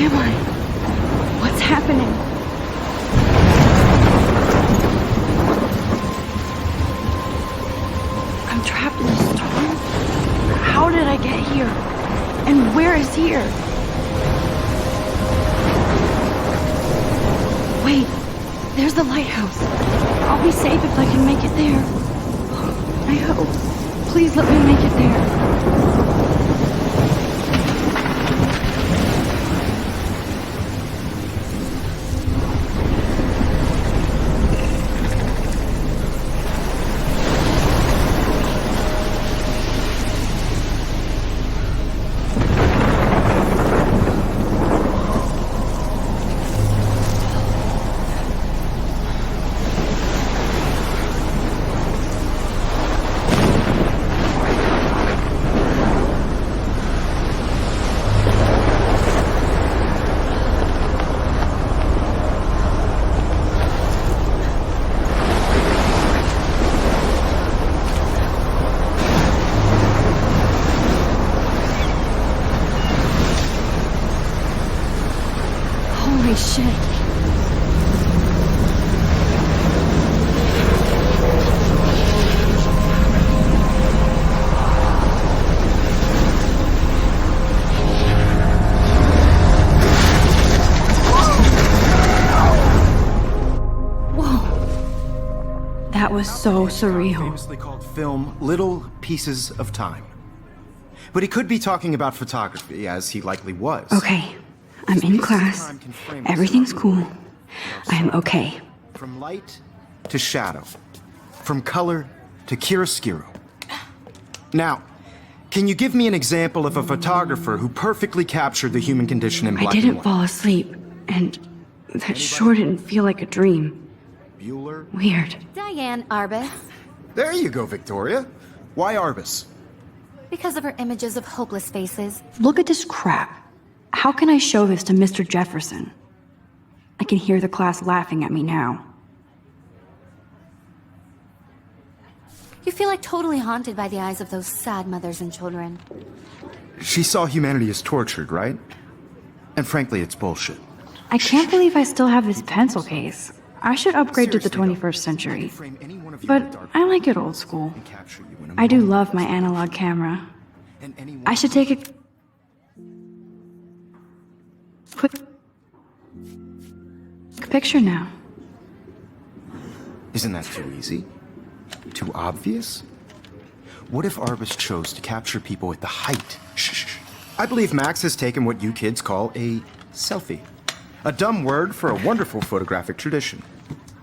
am I? What's happening? I'm trapped in a storm? How did I get here? And where is here? Wait, there's the lighthouse. I'll be safe if I can make it there. I hope. Please let me make it there. Holy shit. Whoa. That was so surreal. Famously called film Little Pieces of Time. But he could be talking about photography, as he likely was. Okay. I'm in class. Everything's cool. I'm okay. From light to shadow. From color to chiaroscuro. Now, can you give me an example of a photographer who perfectly captured the human condition in black I and didn't white? fall asleep, and that sure didn't feel like a dream. Bueller? Weird. Diane Arbus. There you go, Victoria. Why Arbus? Because of her images of hopeless faces. Look at this crap. How can I show this to Mr. Jefferson? I can hear the class laughing at me now. You feel like totally haunted by the eyes of those sad mothers and children. She saw humanity as tortured, right? And frankly, it's bullshit. I can't believe I still have this pencil case. I should upgrade to the Seriously, though, 21st century. I could frame any one of you But in a dark I like it old school. and capture you in a I do moment. love my analog camera. And anyone I should take a quick picture now. Isn't that too easy? Too obvious? What if Arbus chose to capture people at the height? Shh. I believe Max has taken what you kids call a selfie. A dumb word for a wonderful photographic tradition.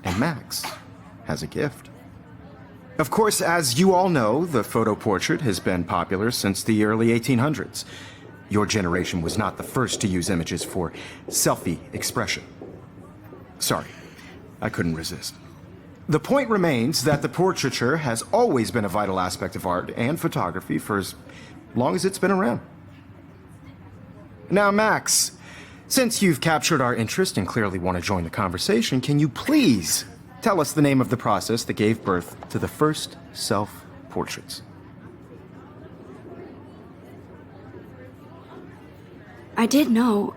And Max has a gift. Of course, as you all know, the photo portrait has been popular since the early 1800s. Your generation was not the first to use images for selfie expression. Sorry, I couldn't resist. The point remains that the portraiture has always been a vital aspect of art and photography for as long as it's been around. Now, Max, since you've captured our interest and clearly want to join the conversation, can you please tell us the name of the process that gave birth to the first self-portraits? I did know,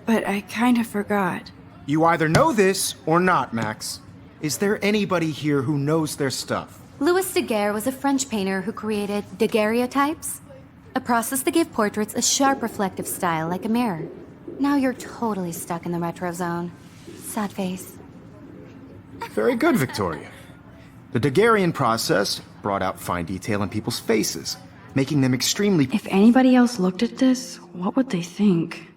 but I kind of forgot. You either know this or not, Max. Is there anybody here who knows their stuff? Louis Daguerre was a French painter who created daguerreotypes, a process that gave portraits a sharp reflective style like a mirror. Now you're totally stuck in the retro zone. Sad face. Very good, Victoria. The Daguerrean process brought out fine detail in people's faces, making them extremely... If anybody else looked at this, what would they think?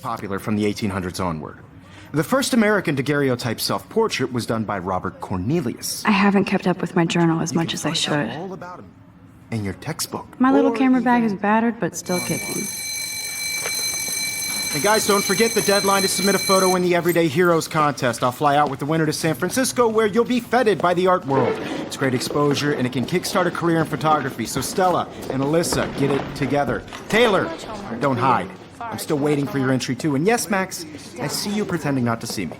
popular from the 1800s onward. The first American daguerreotype self-portrait was done by Robert Cornelius. I haven't kept up with my journal as much as I should. All about him in your textbook. My little Or camera bag even- is battered, but still kicking. And guys, don't forget the deadline to submit a photo in the Everyday Heroes contest. I'll fly out with the winner to San Francisco, where you'll be feted by the art world. It's great exposure, and it can kickstart a career in photography. So Stella and Alyssa, get it together. Taylor, don't hide. I'm still waiting for your entry too. And yes, Max, I see you pretending not to see me.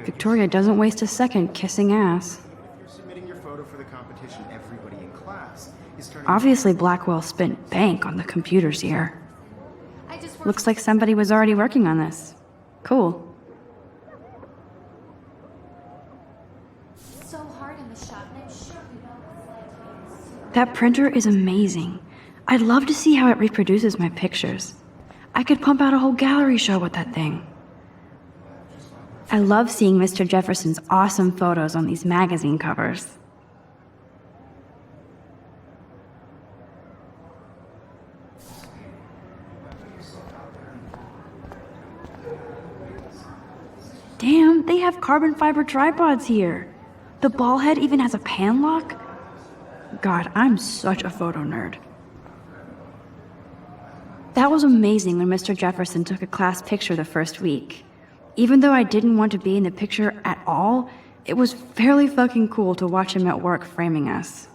Victoria doesn't waste a second kissing ass. If you're submitting your photo for the competition, everybody in class is turning. Obviously, Blackwell spent bank on the computers here. Looks like somebody was already working on this. Cool. So hard in the shop, and I'm sure you know. That printer is amazing. I'd love to see how it reproduces my pictures. I could pump out a whole gallery show with that thing. I love seeing Mr. Jefferson's awesome photos on these magazine covers. Damn, they have carbon fiber tripods here. The ball head even has a pan lock. God, I'm such a photo nerd. That was amazing when Mr. Jefferson took a class picture the first week. Even though I didn't want to be in the picture at all, it was fairly fucking cool to watch him at work framing us.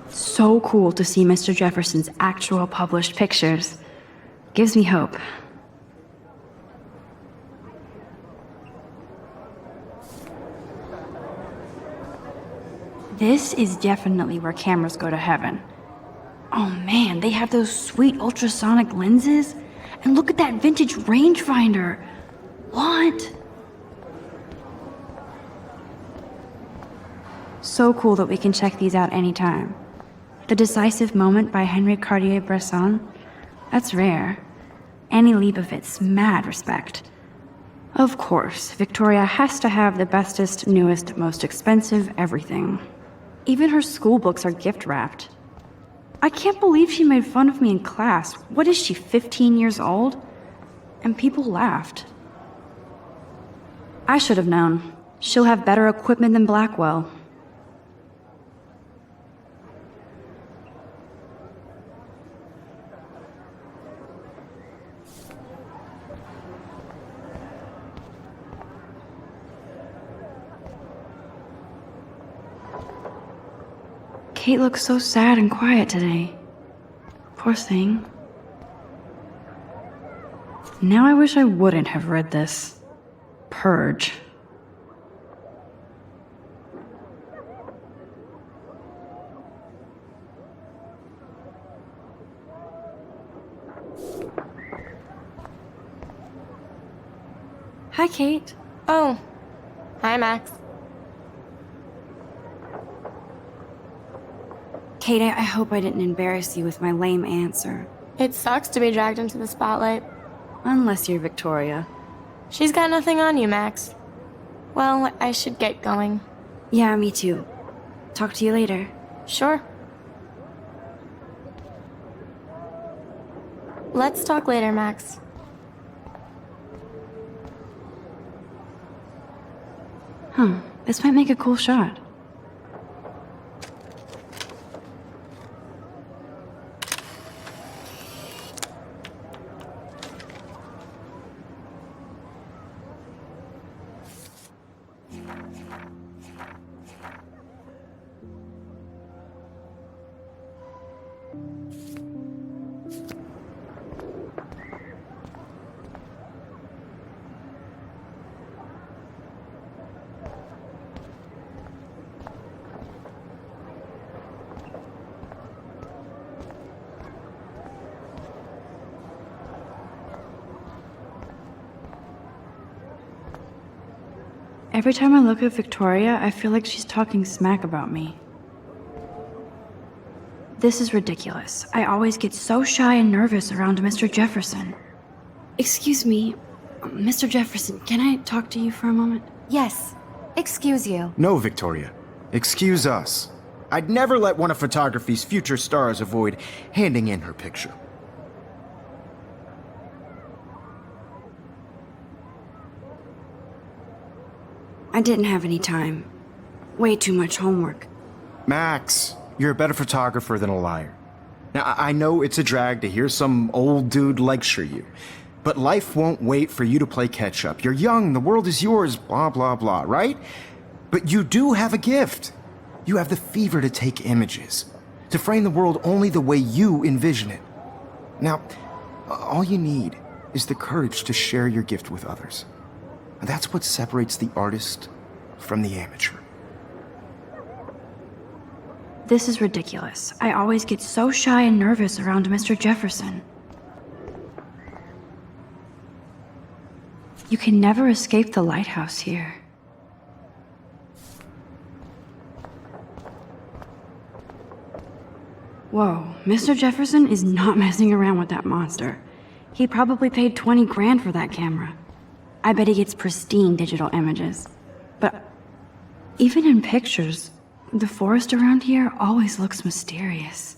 So cool to see Mr. Jefferson's actual published pictures. Gives me hope. This is definitely where cameras go to heaven. Oh man, they have those sweet ultrasonic lenses. And look at that vintage rangefinder. What? So cool that we can check these out anytime. The Decisive Moment by Henry Cartier-Bresson. That's rare. Annie Leibovitz, mad respect. Of course, Victoria has to have the bestest, newest, most expensive everything. Even her school books are gift-wrapped. I can't believe she made fun of me in class. What is she, 15 years old? And people laughed. I should have known. She'll have better equipment than Blackwell. Kate looks so sad and quiet today. Poor thing. Now I wish I wouldn't have read this. Purge. Hi, Kate. Oh. Hi, Max. Kate, I hope I didn't embarrass you with my lame answer. It sucks to be dragged into the spotlight. Unless you're Victoria. She's got nothing on you, Max. Well, I should get going. Yeah, me too. Talk to you later. Sure. Let's talk later, Max. Huh, this might make a cool shot. Every time I look at Victoria, I feel like she's talking smack about me. This is ridiculous. I always get so shy and nervous around Mr. Jefferson. Excuse me, Mr. Jefferson, can I talk to you for a moment? Yes. Excuse you. No, Victoria. Excuse us. I'd never let one of photography's future stars avoid handing in her picture. I didn't have any time. Way too much homework. Max, you're a better photographer than a liar. Now, I know it's a drag to hear some old dude lecture you, but life won't wait for you to play catch-up. You're young, the world is yours, blah, blah, blah, right? But you do have a gift. You have the fever to take images, to frame the world only the way you envision it. Now, all you need is the courage to share your gift with others. And that's what separates the artist from the amateur. This is ridiculous. I always get so shy and nervous around Mr. Jefferson. You can never escape the lighthouse here. Whoa, Mr. Jefferson is not messing around with that monster. He probably paid 20 grand for that camera. I bet he gets pristine digital images. But even in pictures, the forest around here always looks mysterious.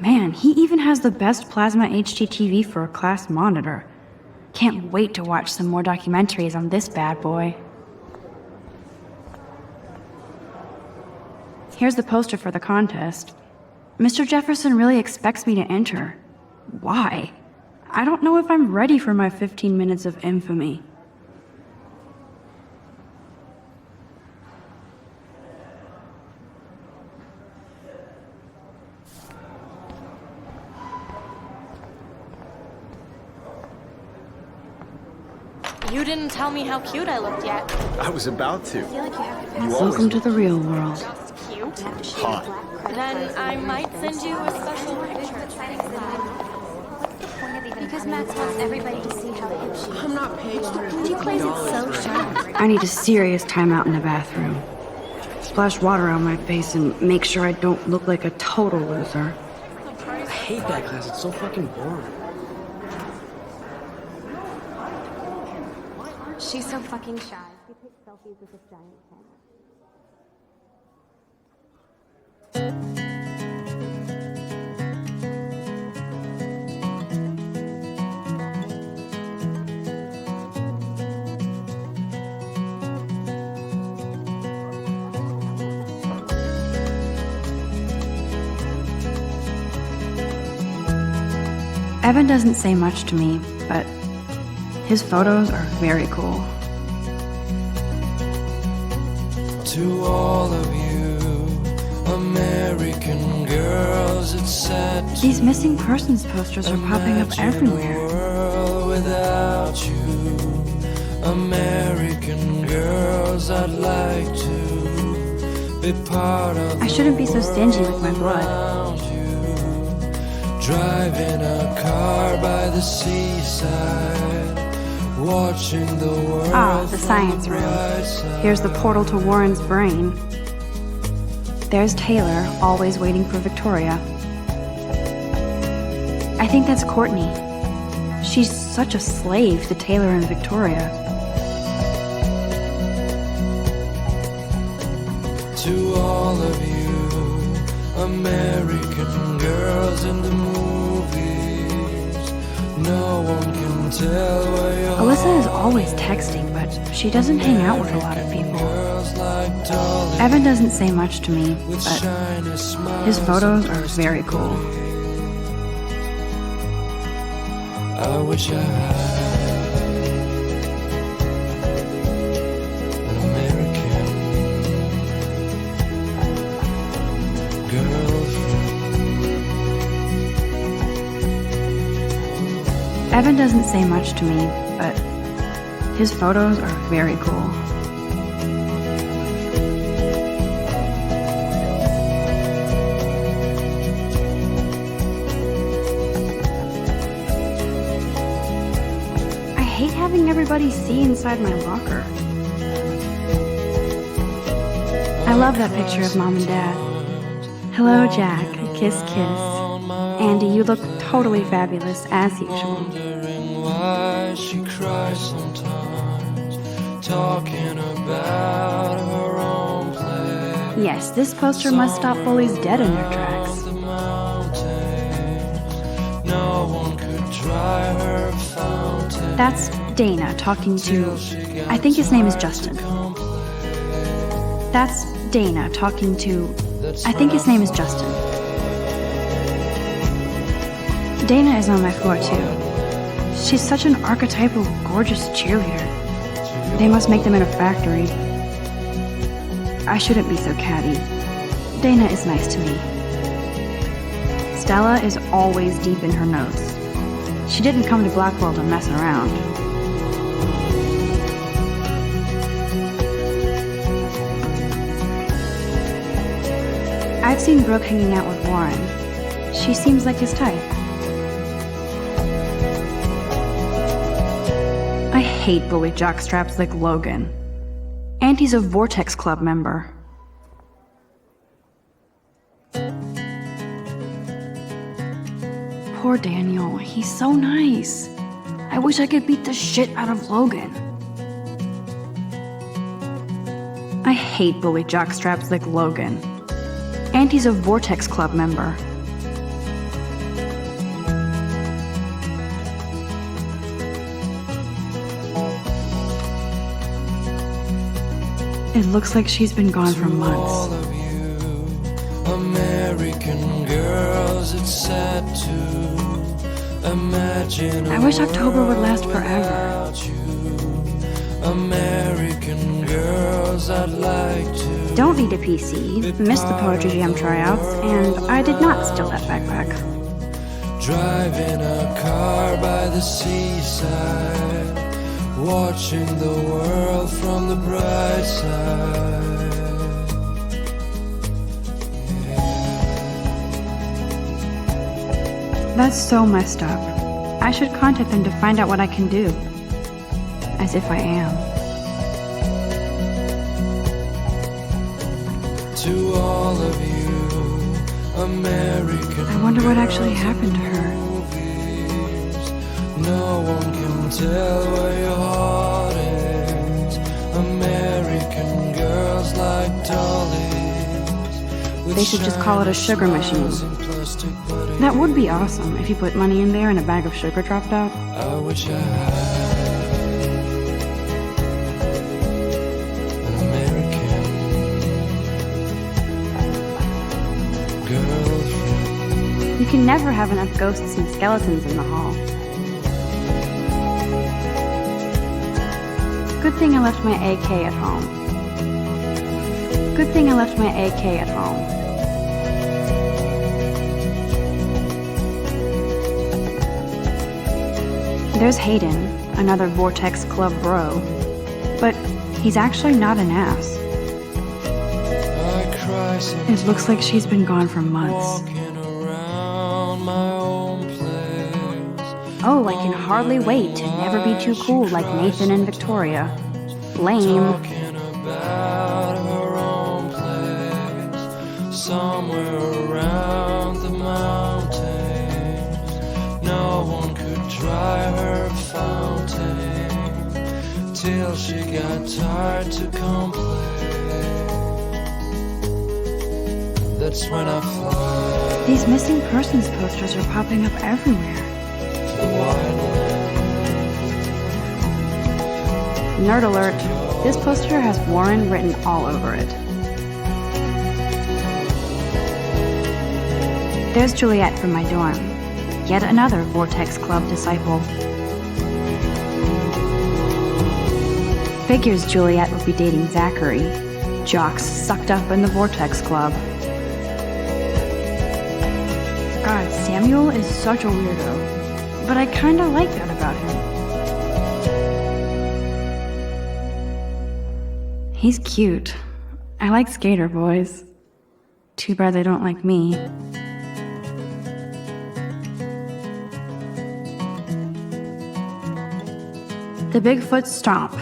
Man, he even has the best plasma HDTV for a class monitor. Can't wait to watch some more documentaries on this bad boy. Here's the poster for the contest. Mr. Jefferson really expects me to enter. Why? I don't know if I'm ready for my 15 minutes of infamy. You didn't tell me how cute I looked yet. I was about to. Welcome to the real world. Just cute. Hot. Then I might send you a special picture. Because Max wants everybody to see how hip she is. I'm not paying She plays it so sharp. I need a serious timeout in the bathroom. Splash water on my face and make sure I don't look like a total loser. I hate that class. It's so fucking boring. She's so fucking shy. She takes selfies with this giant camera. Evan doesn't say much to me, but his photos are very cool. To all of you American girls, it's sad to These missing persons posters are popping up imagine everywhere. a world without you. American girls, I'd like to be part of I shouldn't be so the stingy with my world blood. around you. Driving a car by the seaside, watching the world. Ah, the science from room. bright side. Here's the portal to Warren's brain. There's Taylor, always waiting for Victoria. I think that's Courtney. She's such a slave to Taylor and Victoria. To all of you American girls in the movies, no one can tell where you're. Alyssa is always texting, but she doesn't hang out with a lot of people. Girls like Dolly Evan doesn't say much to me, with but shiny smiles his photos and are very cool. I wish I had an American girlfriend. Evan doesn't say much to me, but his photos are very cool. I hate having everybody see inside my locker. I love that picture of Mom and Dad. Hello, Jack. Kiss, kiss. Andy, you look totally fabulous, as usual. Wondering why she cries sometimes, talking about her own place. Yes, this poster must stop bullies dead in their tracks. The mountains, no one could dry her fountain. That's Dana talking to... I think his name is Justin. That's Dana talking to... I think his name is Justin. Dana is on my floor, too. She's such an archetypal, gorgeous cheerleader. They must make them in a factory. I shouldn't be so catty. Dana is nice to me. Stella is always deep in her notes. She didn't come to Blackwell to mess around. I've seen Brooke hanging out with Warren. She seems like his type. I hate bully jockstraps like Logan. And he's a Vortex Club member. Poor Daniel, he's so nice. I wish I could beat the shit out of Logan. I hate bully jockstraps like Logan. And he's a Vortex Club member. It looks like she's been gone for months. American girls, it's sad to imagine. I wish October would last forever. American girls, I'd like to. Don't need a PC, missed the Poetry Jam tryouts, and I did not steal that backpack. Driving a car by the seaside, watching the world from the bright side. That's so messed up. I should contact them to find out what I can do. As if I am. To all of you, American I wonder what actually happened to her. movies, no one can tell where your heart is. American girls like dollies. They should just call it a sugar machine. That would be awesome if you put money in there and a bag of sugar dropped out. I wish I had an American girlfriend. You can never have enough ghosts and skeletons in the hall. Good thing I left my AK at home. Good thing I left my AK at home. There's Hayden, another Vortex Club bro. But he's actually not an ass. I cry It looks like she's been gone for months. walking around my own place. Oh, I can hardly wait to never be too cool like Nathan and Victoria. Lame. Talking about her own place, somewhere around the mountains. No one could dry her fountain till she got tired to complain. That's when I fly These missing persons posters are popping up everywhere. to the wildland. Nerd alert, this poster has Warren written all over it. There's Juliet from my dorm. Yet another Vortex Club disciple. Figures Juliet would be dating Zachary, jocks sucked up in the Vortex Club. God, Samuel is such a weirdo, but I kinda like that about him. He's cute. I like skater boys. Too bad they don't like me. The Bigfoot Stomp.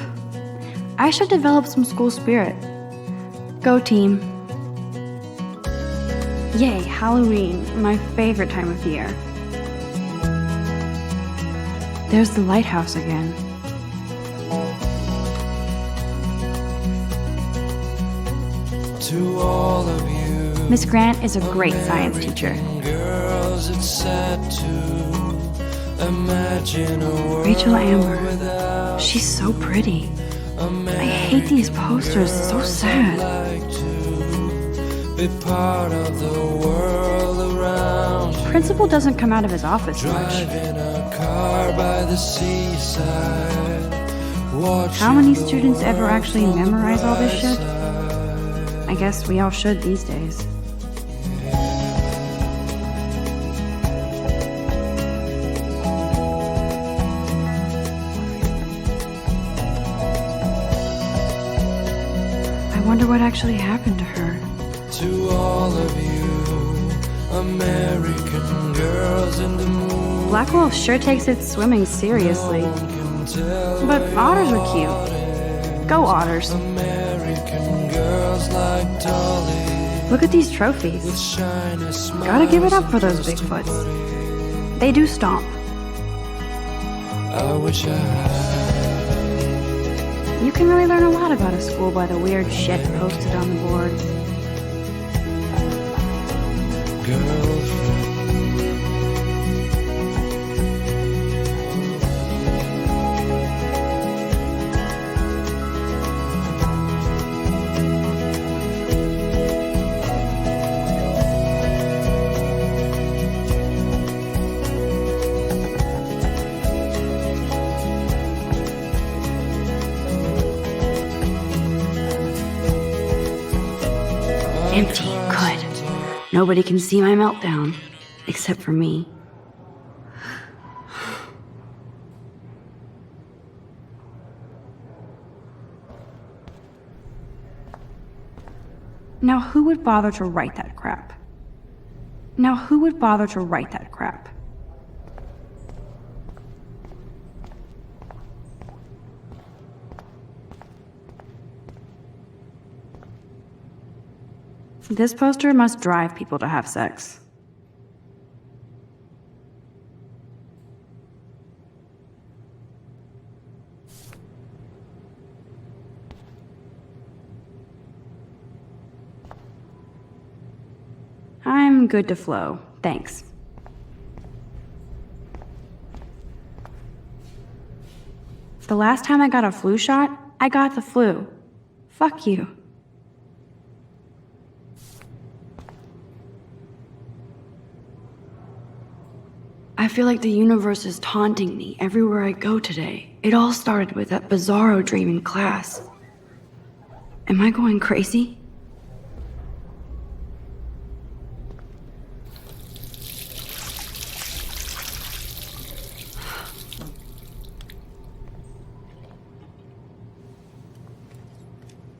I should develop some school spirit. Go team. Yay, Halloween, my favorite time of year. There's the lighthouse again. To all of you Miss Grant is a great science teacher. girls, it's sad to imagine a world Rachel Amber. without She's so pretty. a I hate these posters, so sad. like to be part of the world around you. Principal doesn't come out of his office much. Driving a car by the seaside. How many students ever actually memorize all this shit? I guess we all should these days. I wonder what actually happened to her. To all of you American girls in the moon. Blackwell sure takes its swimming seriously. But otters are cute. Go otters. American girls like Dolly. Look at these trophies. Shiny smile. Gotta give it up for those Bigfoots. They do stomp. I wish I had You can really learn a lot about a school by the weird shit posted on the board. girlfriend. Empty. Good. Nobody can see my meltdown. Except for me. Now who would bother to write that crap? Now who would bother to write that crap? This poster must drive people to have sex. I'm good to flow, thanks. The last time I got a flu shot, I got the flu. Fuck you. I feel like the universe is taunting me everywhere I go today. It all started with that bizarro dream in class. Am I going crazy?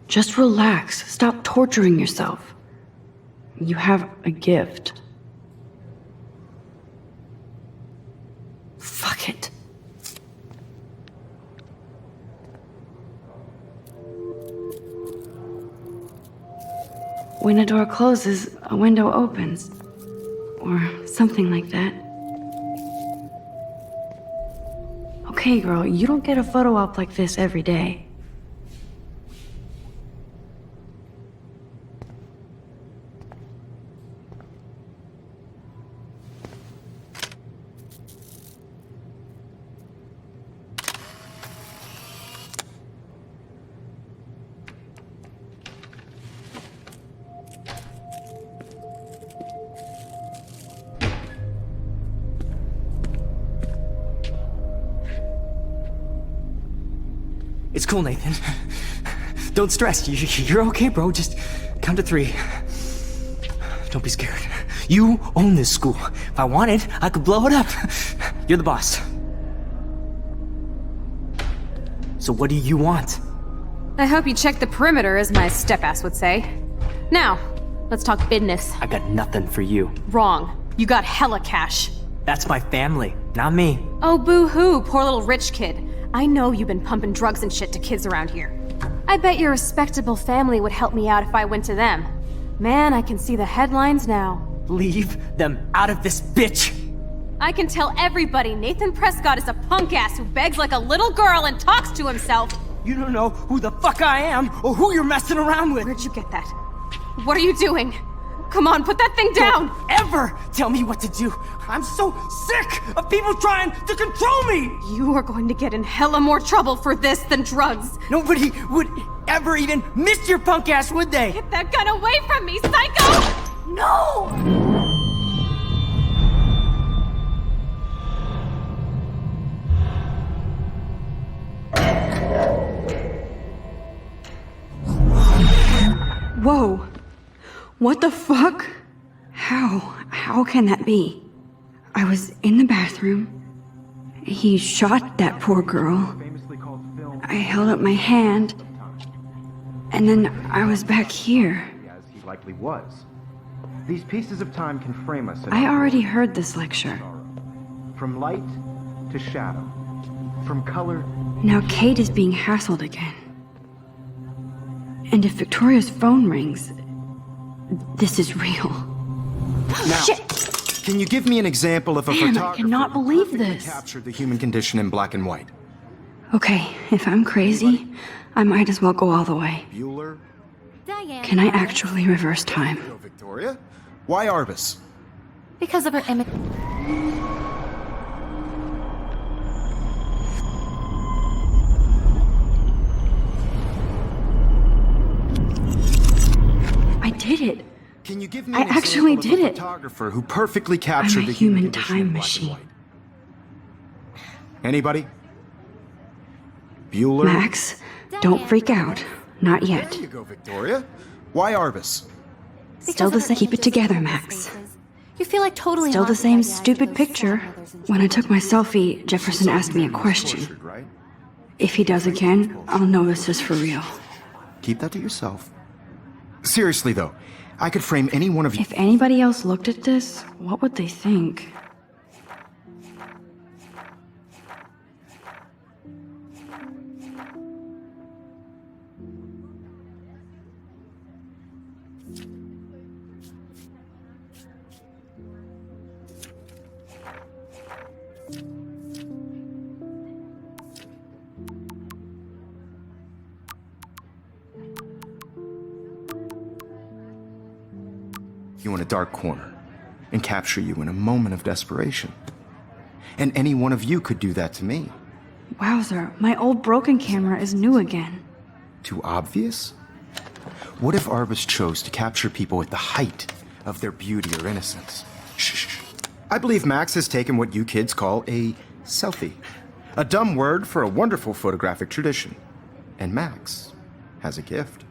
Just relax. Stop torturing yourself. You have a gift. Fuck it. When a door closes, a window opens. Or something like that. Okay, girl, you don't get a photo op like this every day. It's cool, Nathan. Don't stress. You're okay, bro. Just count to 3. Don't be scared. You own this school. If I wanted, I could blow it up. You're the boss. So what do you want? I hope you checked the perimeter, as my step-ass would say. Now, let's talk business. I got nothing for you. Wrong. You got hella cash. That's my family, not me. Oh, boo-hoo, poor little rich kid. I know you've been pumping drugs and shit to kids around here. I bet your respectable family would help me out if I went to them. Man, I can see the headlines now. Leave them out of this, bitch! I can tell everybody Nathan Prescott is a punk ass who begs like a little girl and talks to himself. You don't know who the fuck I am or who you're messing around with. Where'd you get that? What are you doing? Come on, put that thing down! Don't ever tell me what to do. I'm so sick of people trying to control me. You are going to get in hella more trouble for this than drugs. Nobody would ever even miss your punk ass, would they? Get that gun away from me, psycho! No! Whoa. What the fuck? How can that be? I was in the bathroom. He shot that poor girl. I held up my hand. And then I was back here. As he likely was. These pieces of time can frame us in I our already world. heard this lecture. From light to shadow. From color. Now Kate is being hassled again. And if Victoria's phone rings, this is real. Now, Shit! can you give me an example of a Damn, I photographer cannot who believe perfectly this. captured the human condition in black and white? Okay, if I'm crazy, I might as well go all the way. Bueller? Diane. Can I actually reverse time? No, Victoria? Why Arbus? Because of her image. I did it. Can you give me I an actually example of did a it. photographer who perfectly captured I'm a the human human condition in time black and machine. white? Anybody? Bueller? Max, don't freak out. Not yet. There you go, Victoria. Why Arbus? Still the same. Keep it together, Max. You feel like totally Still the lost same by the eyes of stupid those picture. sad mothers and When I children. took my selfie, Jefferson asked me a question. Tortured, right? If he does again, I'll know this is for real. Keep that to yourself. Seriously, though, I could frame any one of you. If anybody else looked at this, what would they think? You in a dark corner and capture you in a moment of desperation. And any one of you could do that to me. Wowzer, my old broken camera is new again. Too obvious? What if Arbus chose to capture people at the height of their beauty or innocence? Shh. I believe Max has taken what you kids call a selfie. A dumb word for a wonderful photographic tradition. And Max has a gift.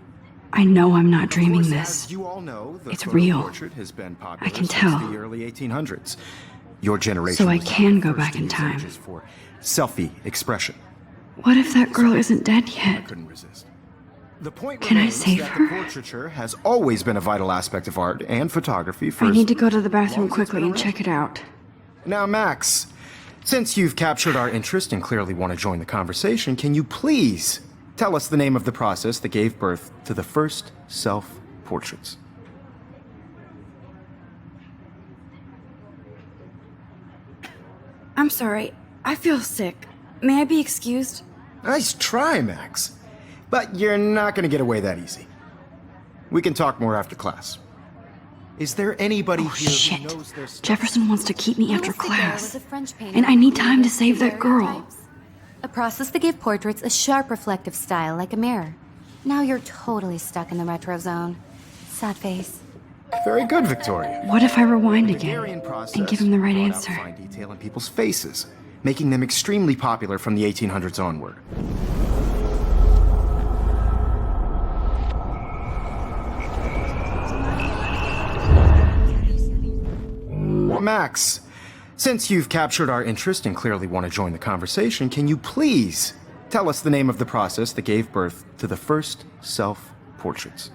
I know I'm not Of dreaming course, this. as you all know, the It's photo real. portrait has been popular I can since tell. the early 1800s. Your generation So I was can the go first back to in use time. images for selfie expression. What if that girl isn't dead yet? Couldn't resist. The point Can I remains save that her? the portraiture has always been a vital aspect of art and photography for I as need to go to the long bathroom as it's quickly been and check it out. Now, Max, since you've captured our interest and clearly want to join the conversation, can you please tell us the name of the process that gave birth to the first self-portraits? I'm sorry. I feel sick. May I be excused? Nice try, Max. But you're not going to get away that easy. We can talk more after class. Is there anybody Oh, here shit. who knows their stuff? Jefferson wants to keep me after Louis Daguerre was class. a French painter And I who need time to created save that girl. daguerreotypes, a process that gave portraits a sharp reflective style like a mirror. Now you're totally stuck in the retro zone. Sad face. Very good, Victoria. What if I rewind The again Daguerrean process and give him the right brought out answer? fine detail in people's faces, making them extremely popular from the 1800s onward. Max, since you've captured our interest and clearly want to join the conversation, can you please tell us the name of the process that gave birth to the first self-portraits?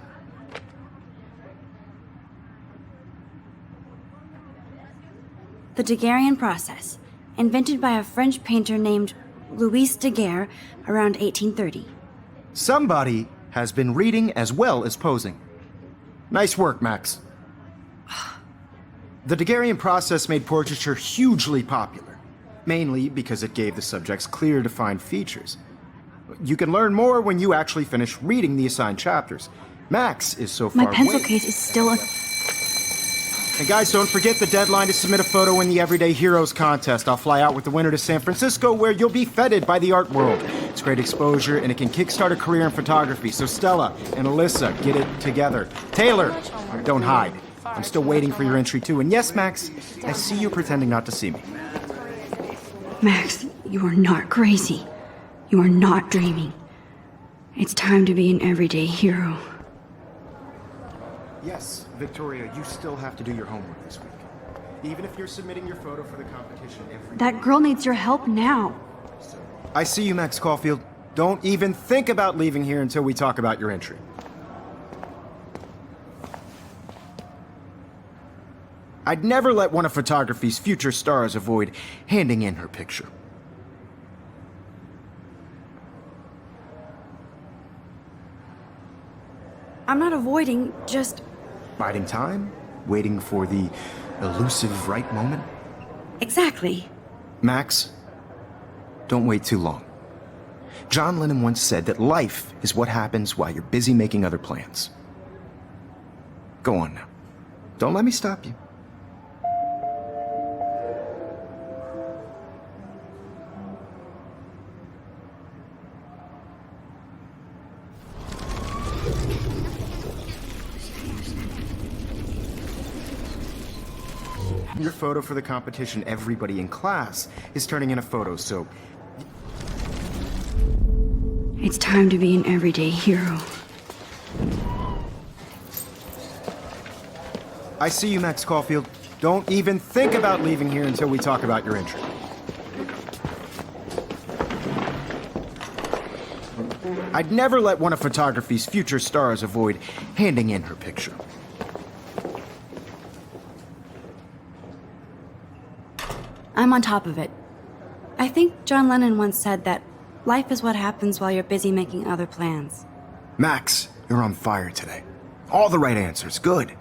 The Daguerrean process, invented by a French painter named Louis Daguerre around 1830. Somebody has been reading as well as posing. Nice work, Max. The Daguerrean process made portraiture hugely popular, mainly because it gave the subjects clear, defined features. You can learn more when you actually finish reading the assigned chapters. Max is so far My pencil away. case is still a... And guys, don't forget the deadline to submit a photo in the Everyday Heroes contest. I'll fly out with the winner to San Francisco, where you'll be feted by the art world. It's great exposure, and it can kickstart a career in photography. So Stella and Alyssa, get it together. Taylor, don't hide. I'm still waiting for your entry too. And yes, Max, I see you pretending not to see me. Max, you are not crazy. You are not dreaming. It's time to be an everyday hero. Yes, Victoria, you still have to do your homework this week. Even if you're submitting your photo for the competition every That girl needs your help now. I see you, Max Caulfield. Don't even think about leaving here until we talk about your entry. I'd never let one of photography's future stars avoid handing in her picture. I'm not avoiding, just... Biding time? Waiting for the elusive right moment? Exactly. Max, don't wait too long. John Lennon once said that life is what happens while you're busy making other plans. Go on now. Don't let me stop you. Your photo for the competition, everybody in class is turning in a photo, so... It's time to be an everyday hero. I see you, Max Caulfield. Don't even think about leaving here until we talk about your entry. I'd never let one of photography's future stars avoid handing in her picture. I'm on top of it. I think John Lennon once said that life is what happens while you're busy making other plans. Max, you're on fire today. All the right answers, good.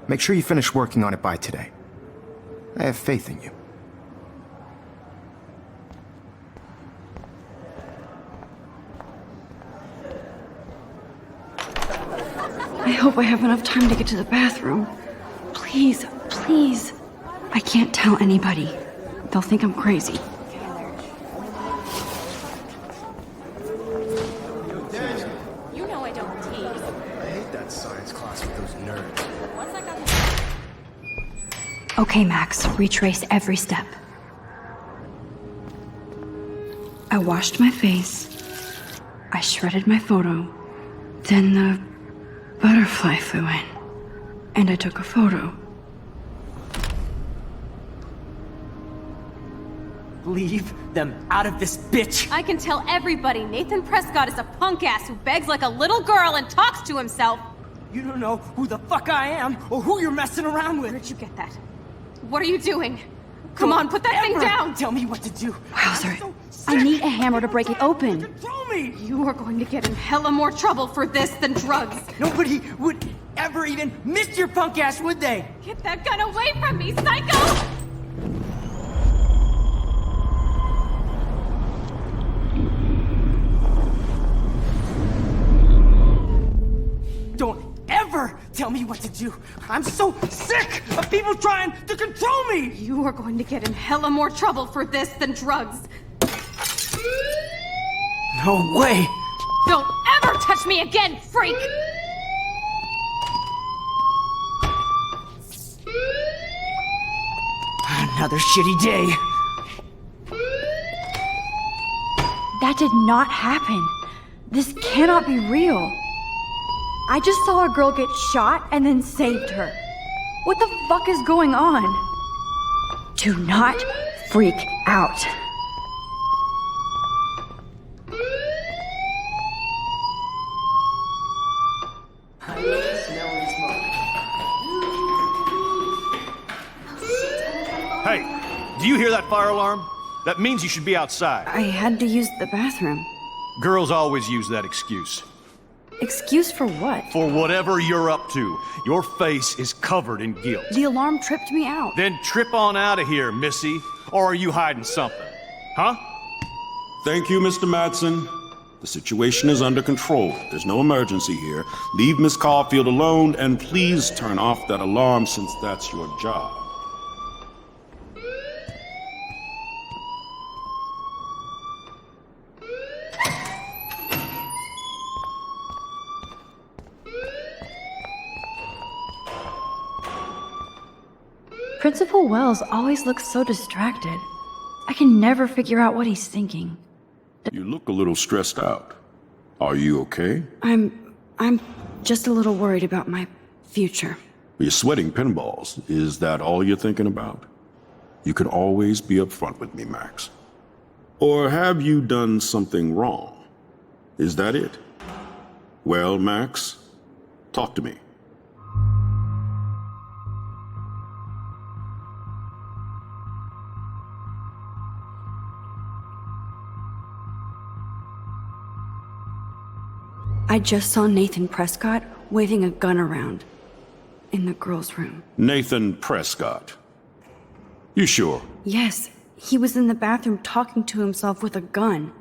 Make sure you finish working on it by today. I have faith in you. I hope I have enough time to get to the bathroom. Please, please. I can't tell anybody. They'll think I'm crazy. You know I don't tease. I hate that science class with those nerds. What's that got to... Okay, Max, retrace every step. I washed my face. I shredded my photo. Then the butterfly flew in. And I took a photo. Leave them out of this bitch! I can tell everybody Nathan Prescott is a punk ass who begs like a little girl and talks to himself. You don't know who the fuck I am or who you're messing around with. Where'd you get that? What are you doing? Come on, put that thing Ever down! Tell me what to do. Wowzer, I'm so I sick need a hammer to break it open. Control me! You are going to get in hella more trouble for this than drugs. Nobody would ever even miss your punk ass, would they? Get that gun away from me, psycho! Don't ever tell me what to do. I'm so sick of people trying to control me! You are going to get in hella more trouble for this than drugs. No way! Don't ever touch me again, freak! Another shitty day. That did not happen. This cannot be real. I just saw a girl get shot and then saved her. What the fuck is going on? Do not freak out. Hey, do you hear that fire alarm? That means you should be outside. I had to use the bathroom. Girls always use that excuse. Excuse for what? For whatever you're up to, your face is covered in guilt. The alarm tripped me out. Then trip on out of here, Missy. Or are you hiding something? Huh? Thank you, Mr. Madsen. The situation is under control. There's no emergency here. Leave Miss Caulfield alone, and please turn off that alarm since that's your job. Principal Wells always looks so distracted. I can never figure out what he's thinking. You look a little stressed out. Are you okay? I'm just a little worried about my future. You're sweating pinballs. Is that all you're thinking about? You can always be upfront with me, Max. Or have you done something wrong? Is that it? Well, Max, talk to me. I just saw Nathan Prescott waving a gun around in the girls' room. Nathan Prescott. You sure? Yes, he was in the bathroom talking to himself with a gun.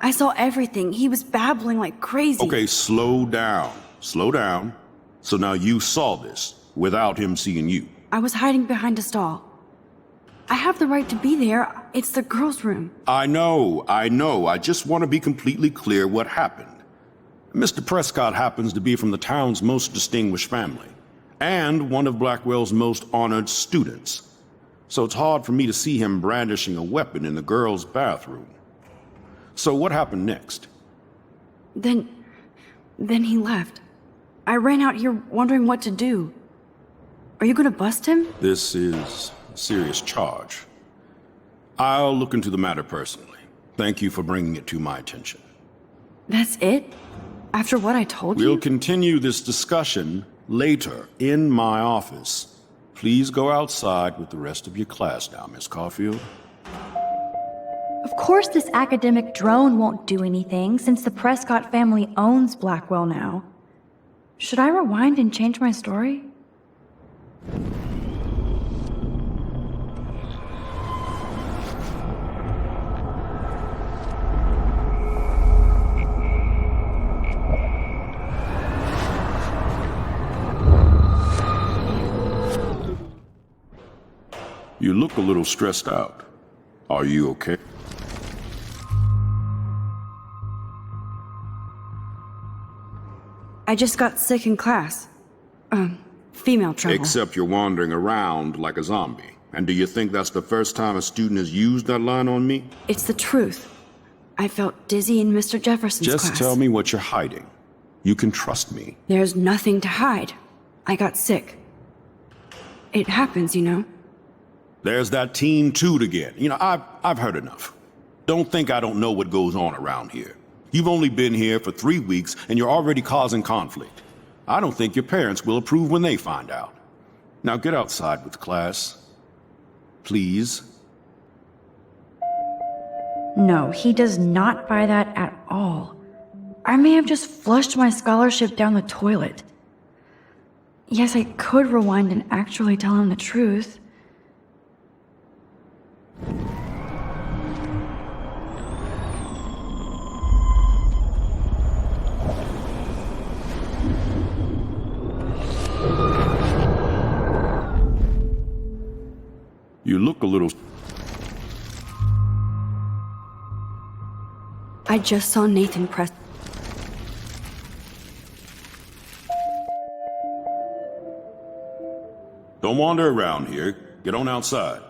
I saw everything. He was babbling like crazy. Okay, slow down. Slow down. So now you saw this without him seeing you. I was hiding behind a stall. I have the right to be there. It's the girls' room. I know. I just want to be completely clear what happened. Mr. Prescott happens to be from the town's most distinguished family, and one of Blackwell's most honored students. So it's hard for me to see him brandishing a weapon in the girls' bathroom. So what happened next? Then he left. I ran out here wondering what to do. Are you gonna bust him? This is a serious charge. I'll look into the matter personally. Thank you for bringing it to my attention. That's it? After what I told you? We'll continue this discussion later in my office. Please go outside with the rest of your class now, Miss Caulfield. Of course this academic drone won't do anything since the Prescott family owns Blackwell now. Should I rewind and change my story? You look a little stressed out. Are you okay? I just got sick in class. Female trouble. Except you're wandering around like a zombie. And do you think that's the first time a student has used that line on me? It's the truth. I felt dizzy in Mr. Jefferson's class. Just tell me what you're hiding. You can trust me. There's nothing to hide. I got sick. It happens, you know. There's that teen toot again. You know, I've heard enough. Don't think I don't know what goes on around here. You've only been here for 3 weeks and you're already causing conflict. I don't think your parents will approve when they find out. Now get outside with class. Please. No, he does not buy that at all. I may have just flushed my scholarship down the toilet. Yes, I could rewind and actually tell him the truth. You look a little... I just saw Nathan Don't wander around here. Get on outside.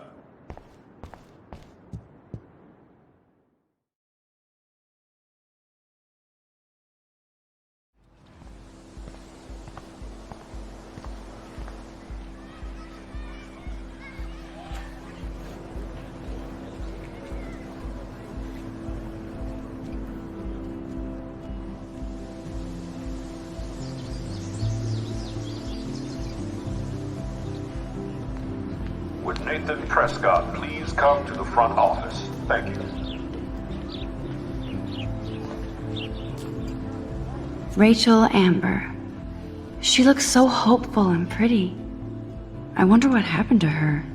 Would Nathan Prescott please come to the front office? Thank you. Rachel Amber. She looks so hopeful and pretty. I wonder what happened to her.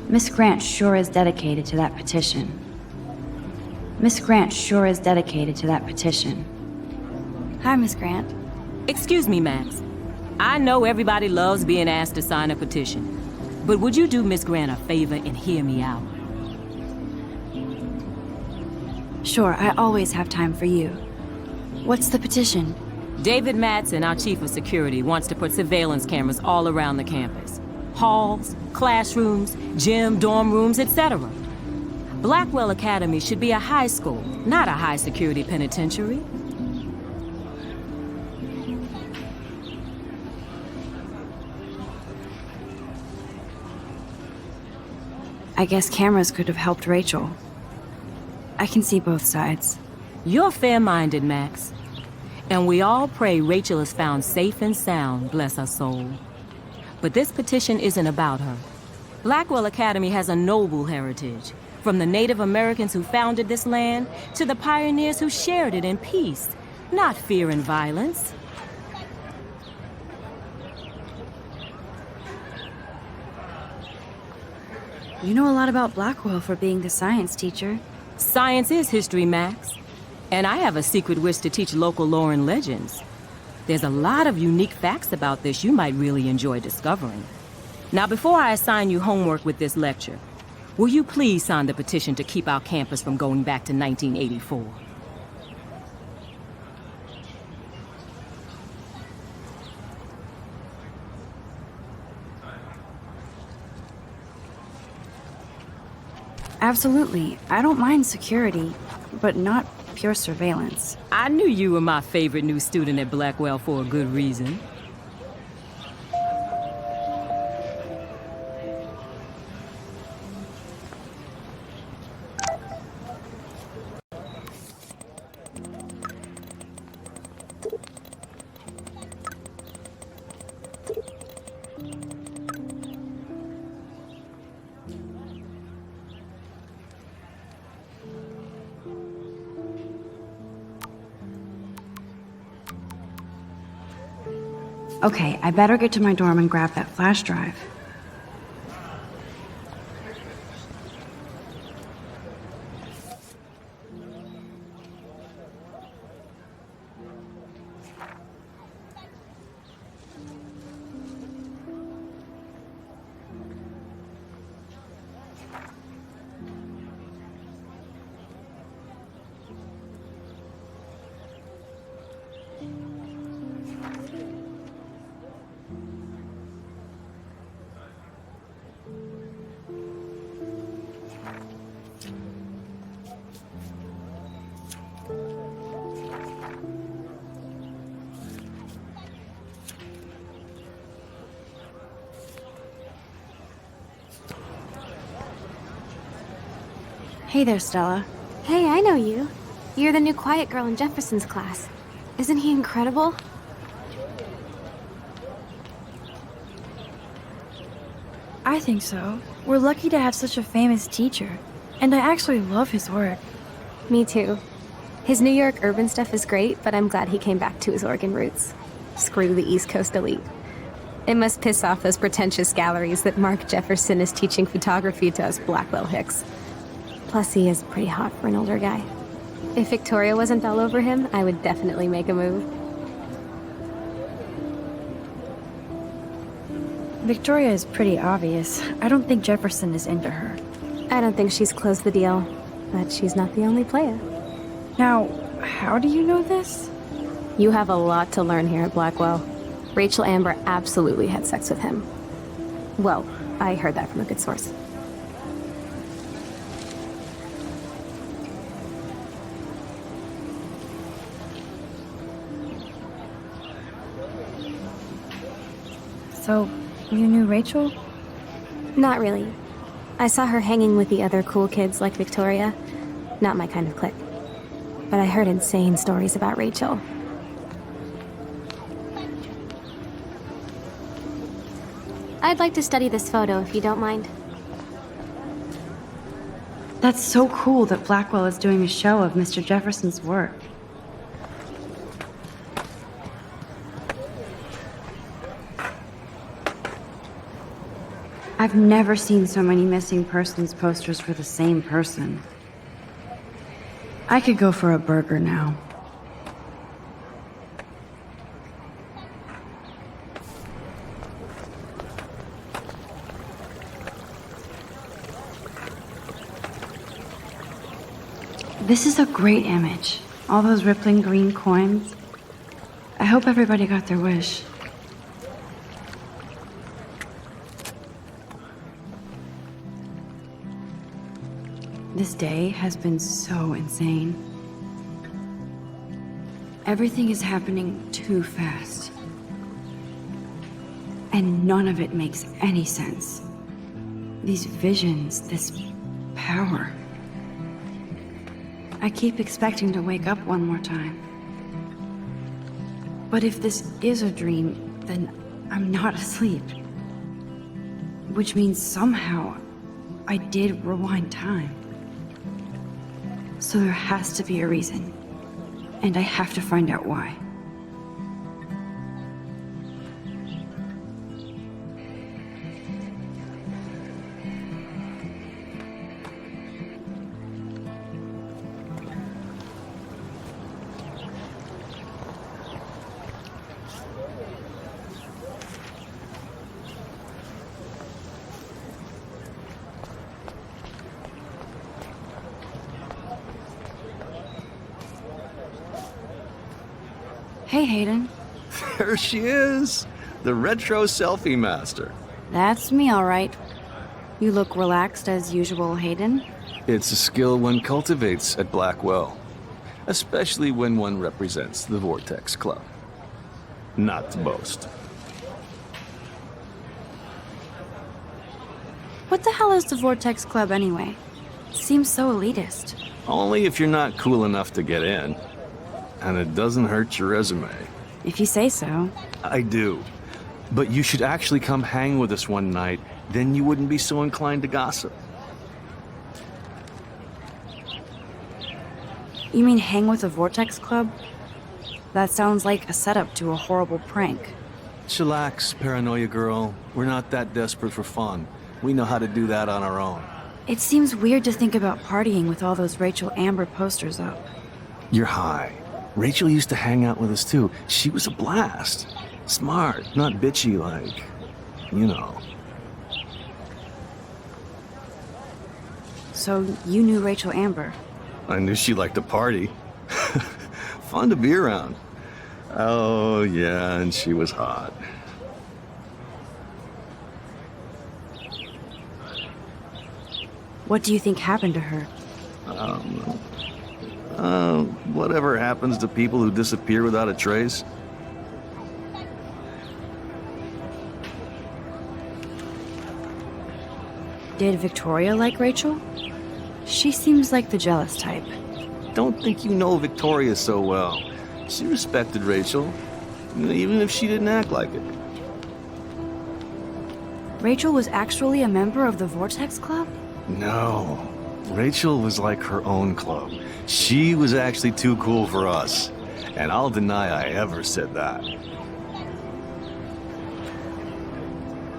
Miss Grant sure is dedicated to that petition. Miss Grant sure is dedicated to that petition. Hi, Miss Grant. Excuse me, Max. I know everybody loves being asked to sign a petition. But would you do Miss Grant a favor and hear me out? Sure, I always have time for you. What's the petition? David Madsen, our chief of security, wants to put surveillance cameras all around the campus. Halls, classrooms, gym, dorm rooms, etc. Blackwell Academy should be a high school, not a high-security penitentiary. I guess cameras could have helped Rachel. I can see both sides. You're fair-minded, Max. And we all pray Rachel is found safe and sound, bless her soul. But this petition isn't about her. Blackwell Academy has a noble heritage, from the Native Americans who founded this land to the pioneers who shared it in peace, not fear and violence. You know a lot about Blackwell for being the science teacher. Science is history, Max. And I have a secret wish to teach local lore and legends. There's a lot of unique facts about this you might really enjoy discovering. Now, before I assign you homework with this lecture, will you please sign the petition to keep our campus from going back to 1984? Absolutely. I don't mind security, but not pure surveillance. I knew you were my favorite new student at Blackwell for a good reason. Okay, I better get to my dorm and grab that flash drive. Hey there, Stella. Hey, I know you. You're the new quiet girl in Jefferson's class. Isn't he incredible? I think so. We're lucky to have such a famous teacher. And I actually love his work. Me too. His New York urban stuff is great, but I'm glad he came back to his Oregon roots. Screw the East Coast elite. It must piss off those pretentious galleries that Mark Jefferson is teaching photography to us Blackwell hicks. Plus, he is pretty hot for an older guy. If Victoria wasn't all over him, I would definitely make a move. Victoria is pretty obvious. I don't think Jefferson is into her. I don't think she's closed the deal, but she's not the only player. Now, how do you know this? You have a lot to learn here at Blackwell. Rachel Amber absolutely had sex with him. Well, I heard that from a good source. So, you knew Rachel? Not really. I saw her hanging with the other cool kids like Victoria. Not my kind of clique. But I heard insane stories about Rachel. I'd like to study this photo if you don't mind. That's so cool that Blackwell is doing a show of Mr. Jefferson's work. I've never seen so many missing persons posters for the same person. I could go for a burger now. This is a great image. All those rippling green coins. I hope everybody got their wish. This day has been so insane. Everything is happening too fast. And none of it makes any sense. These visions, this power. I keep expecting to wake up one more time. But if this is a dream, then I'm not asleep. Which means somehow I did rewind time. So there has to be a reason. And I have to find out why. Hey, Hayden. There she is, the retro selfie master. That's me, all right. You look relaxed as usual, Hayden. It's a skill one cultivates at Blackwell, especially when one represents the Vortex Club. Not to boast. What the hell is the Vortex Club anyway? Seems so elitist. Only if you're not cool enough to get in. And it doesn't hurt your resume. If you say so. I do. But you should actually come hang with us one night, then you wouldn't be so inclined to gossip. You mean hang with the Vortex Club? That sounds like a setup to a horrible prank. Chillax, paranoia girl. We're not that desperate for fun. We know how to do that on our own. It seems weird to think about partying with all those Rachel Amber posters up. You're high. Rachel used to hang out with us too. She was a blast. Smart, not bitchy like, you know. So you knew Rachel Amber? I knew she liked to party. Fun to be around. Oh yeah, and she was hot. What do you think happened to her? Whatever happens to people who disappear without a trace. Did Victoria like Rachel? She seems like the jealous type. Don't think you know Victoria so well. She respected Rachel, even if she didn't act like it. Rachel was actually a member of the Vortex Club? No. Rachel was like her own club. She was actually too cool for us. And I'll deny I ever said that.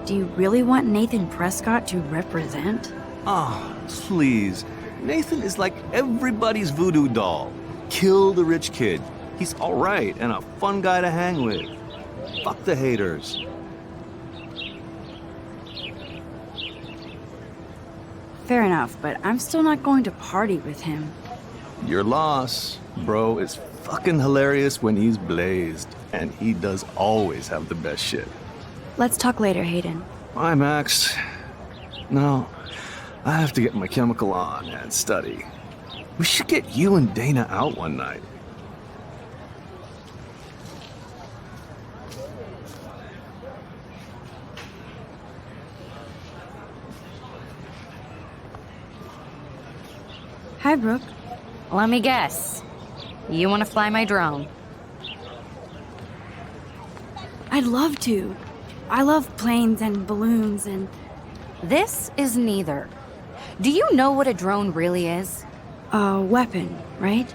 Do you really want Nathan Prescott to represent? Ah, please. Nathan is like everybody's voodoo doll. Kill the rich kid. He's all right and a fun guy to hang with. Fuck the haters. Fair enough, but I'm still not going to party with him. Your loss, bro, is fucking hilarious when he's blazed. And he does always have the best shit. Let's talk later, Hayden. Bye, Max. No, I have to get my chemical on and study. We should get you and Dana out one night. Hi, Brooke. Let me guess. You want to fly my drone? I'd love to. I love planes and balloons and... This is neither. Do you know what a drone really is? A weapon, right?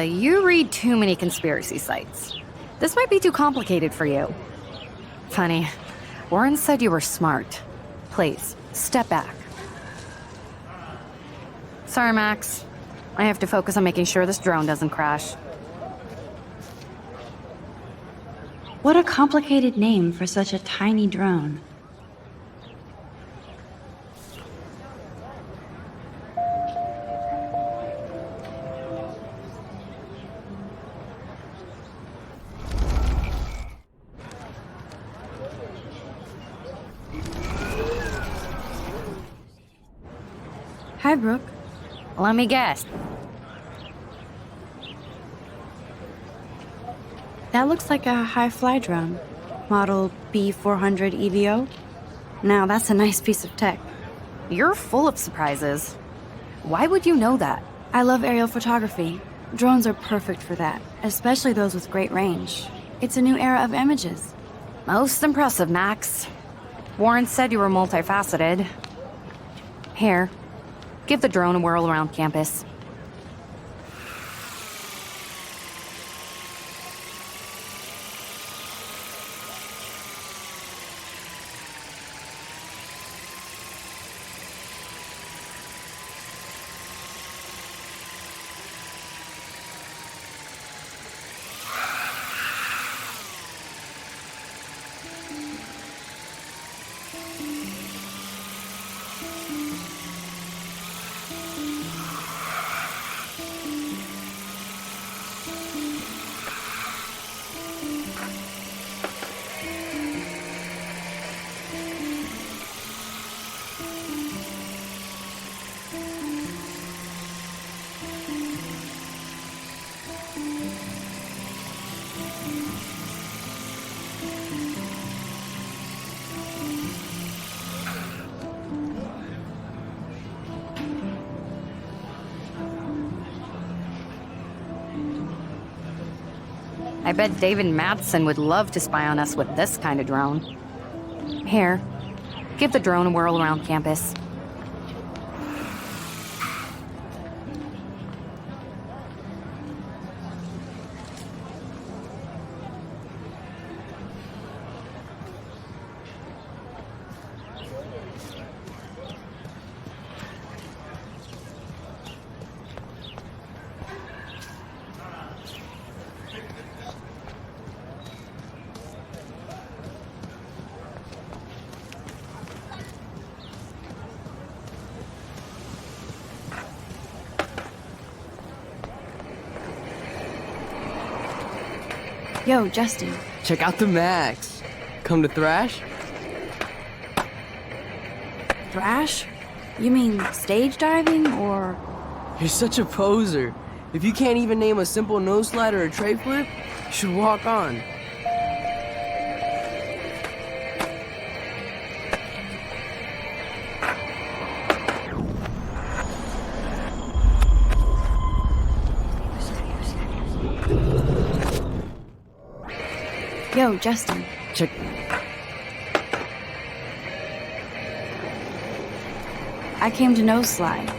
You read too many conspiracy sites. This might be too complicated for you. Funny. Warren said you were smart. Please, step back. Sorry, Max. I have to focus on making sure this drone doesn't crash. What a complicated name for such a tiny drone. Hi, Brooke. Let me guess. That looks like a high-fly drone. Model B400 EVO. Now, that's a nice piece of tech. You're full of surprises. Why would you know that? I love aerial photography. Drones are perfect for that, especially those with great range. It's a new era of images. Most impressive, Max. Warren said you were multifaceted. Here, give the drone a whirl around campus. I bet David Madsen would love to spy on us with this kind of drone. Here, give the drone a whirl around campus. Yo, Justin. Check out the Max. Come to Thrash? Thrash? You mean stage diving, or...? You're such a poser. If you can't even name a simple nose slide or a tray flip, you should walk on. Yo, Justin. Check. I came to nose slide,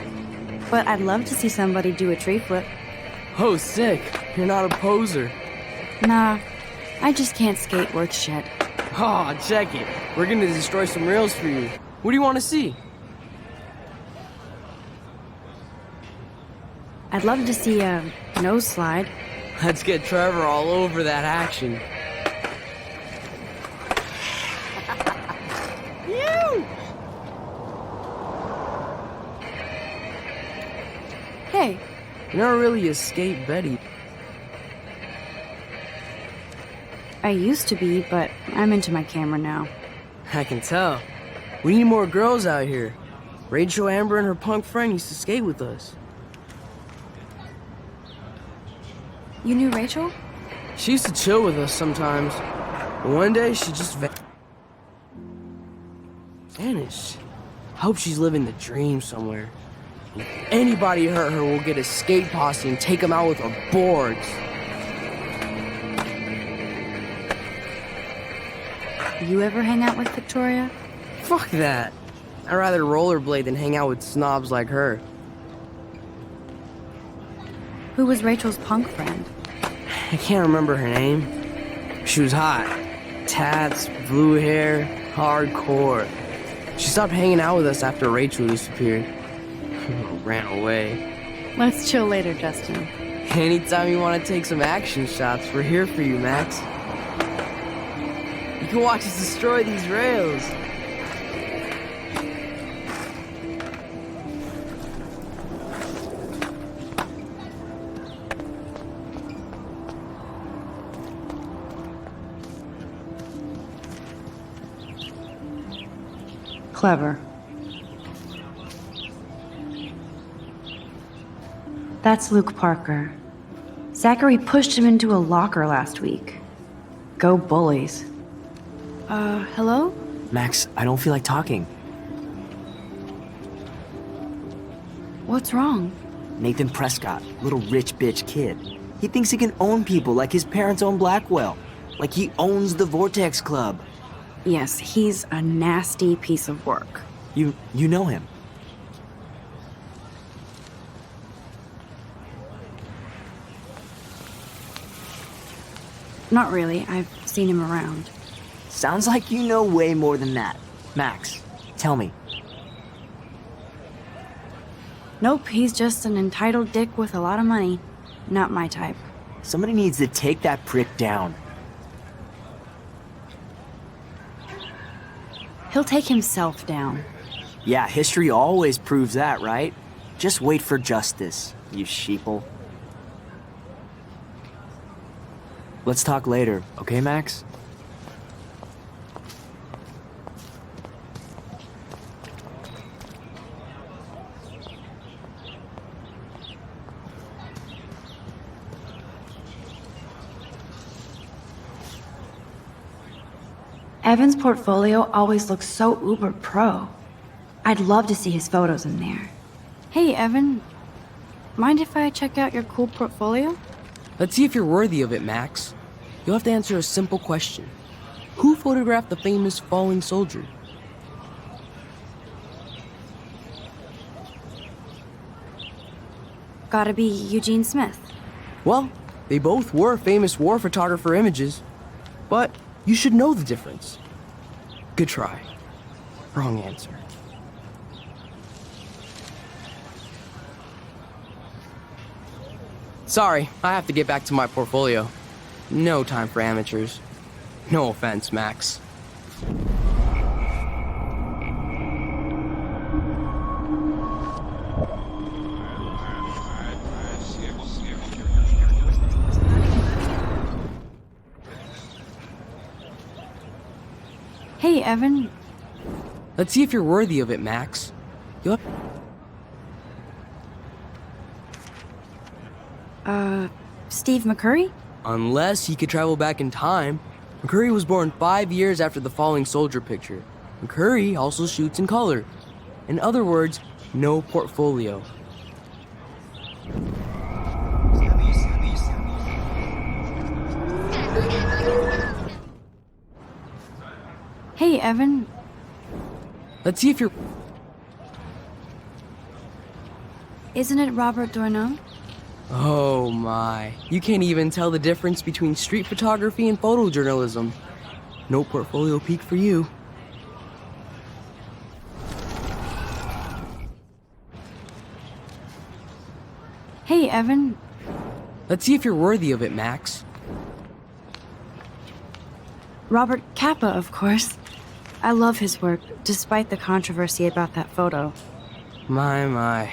but I'd love to see somebody do a tree flip. Oh, sick. You're not a poser. Nah, I just can't skate worth shit. Oh, check it. We're gonna destroy some rails for you. What do you want to see? I'd love to see a nose slide. Let's get Trevor all over that action. Hey. You're not really a skate Betty. I used to be, but I'm into my camera now. I can tell. We need more girls out here. Rachel Amber and her punk friend used to skate with us. You knew Rachel? She used to chill with us sometimes. But one day, she just vanished. I hope she's living the dream somewhere. If anybody hurt her, we'll get a skate posse and take them out with our boards. You ever hang out with Victoria? Fuck that. I'd rather rollerblade than hang out with snobs like her. Who was Rachel's punk friend? I can't remember her name. She was hot. Tats, blue hair, hardcore. She stopped hanging out with us after Rachel disappeared. Ran away. Let's chill later, Justin. Anytime you want to take some action shots, we're here for you, Max. You can watch us destroy these rails. Clever. That's Luke Parker. Zachary pushed him into a locker last week. Go bullies. Hello? Max, I don't feel like talking. What's wrong? Nathan Prescott, little rich bitch kid. He thinks he can own people like his parents own Blackwell. Like he owns the Vortex Club. Yes, he's a nasty piece of work. You know him. Not really. I've seen him around. Sounds like you know way more than that. Max, tell me. Nope, he's just an entitled dick with a lot of money. Not my type. Somebody needs to take that prick down. He'll take himself down. Yeah, history always proves that, right? Just wait for justice, you sheeple. Let's talk later, okay, Max? Evan's portfolio always looks so uber pro. I'd love to see his photos in there. Hey, Evan. Mind if I check out your cool portfolio? Let's see if you're worthy of it, Max. You'll have to answer a simple question. Who photographed the famous falling soldier? Gotta be Eugene Smith. Well, they both were famous war photographer images, but you should know the difference. Good try. Wrong answer. Sorry, I have to get back to my portfolio. No time for amateurs. No offense, Max. Hey, Evan. Let's see if you're worthy of it, Max. Yup. Steve McCurry? Unless he could travel back in time. McCurry was born 5 years after the falling soldier picture. McCurry also shoots in color. In other words, no portfolio. Hey, Evan. Let's see if you're... Isn't it Robert Doisneau? Oh my. You can't even tell the difference between street photography and photojournalism. No portfolio peak for you. Hey, Evan. Let's see if you're worthy of it, Max. Robert Capa, of course. I love his work, despite the controversy about that photo. My.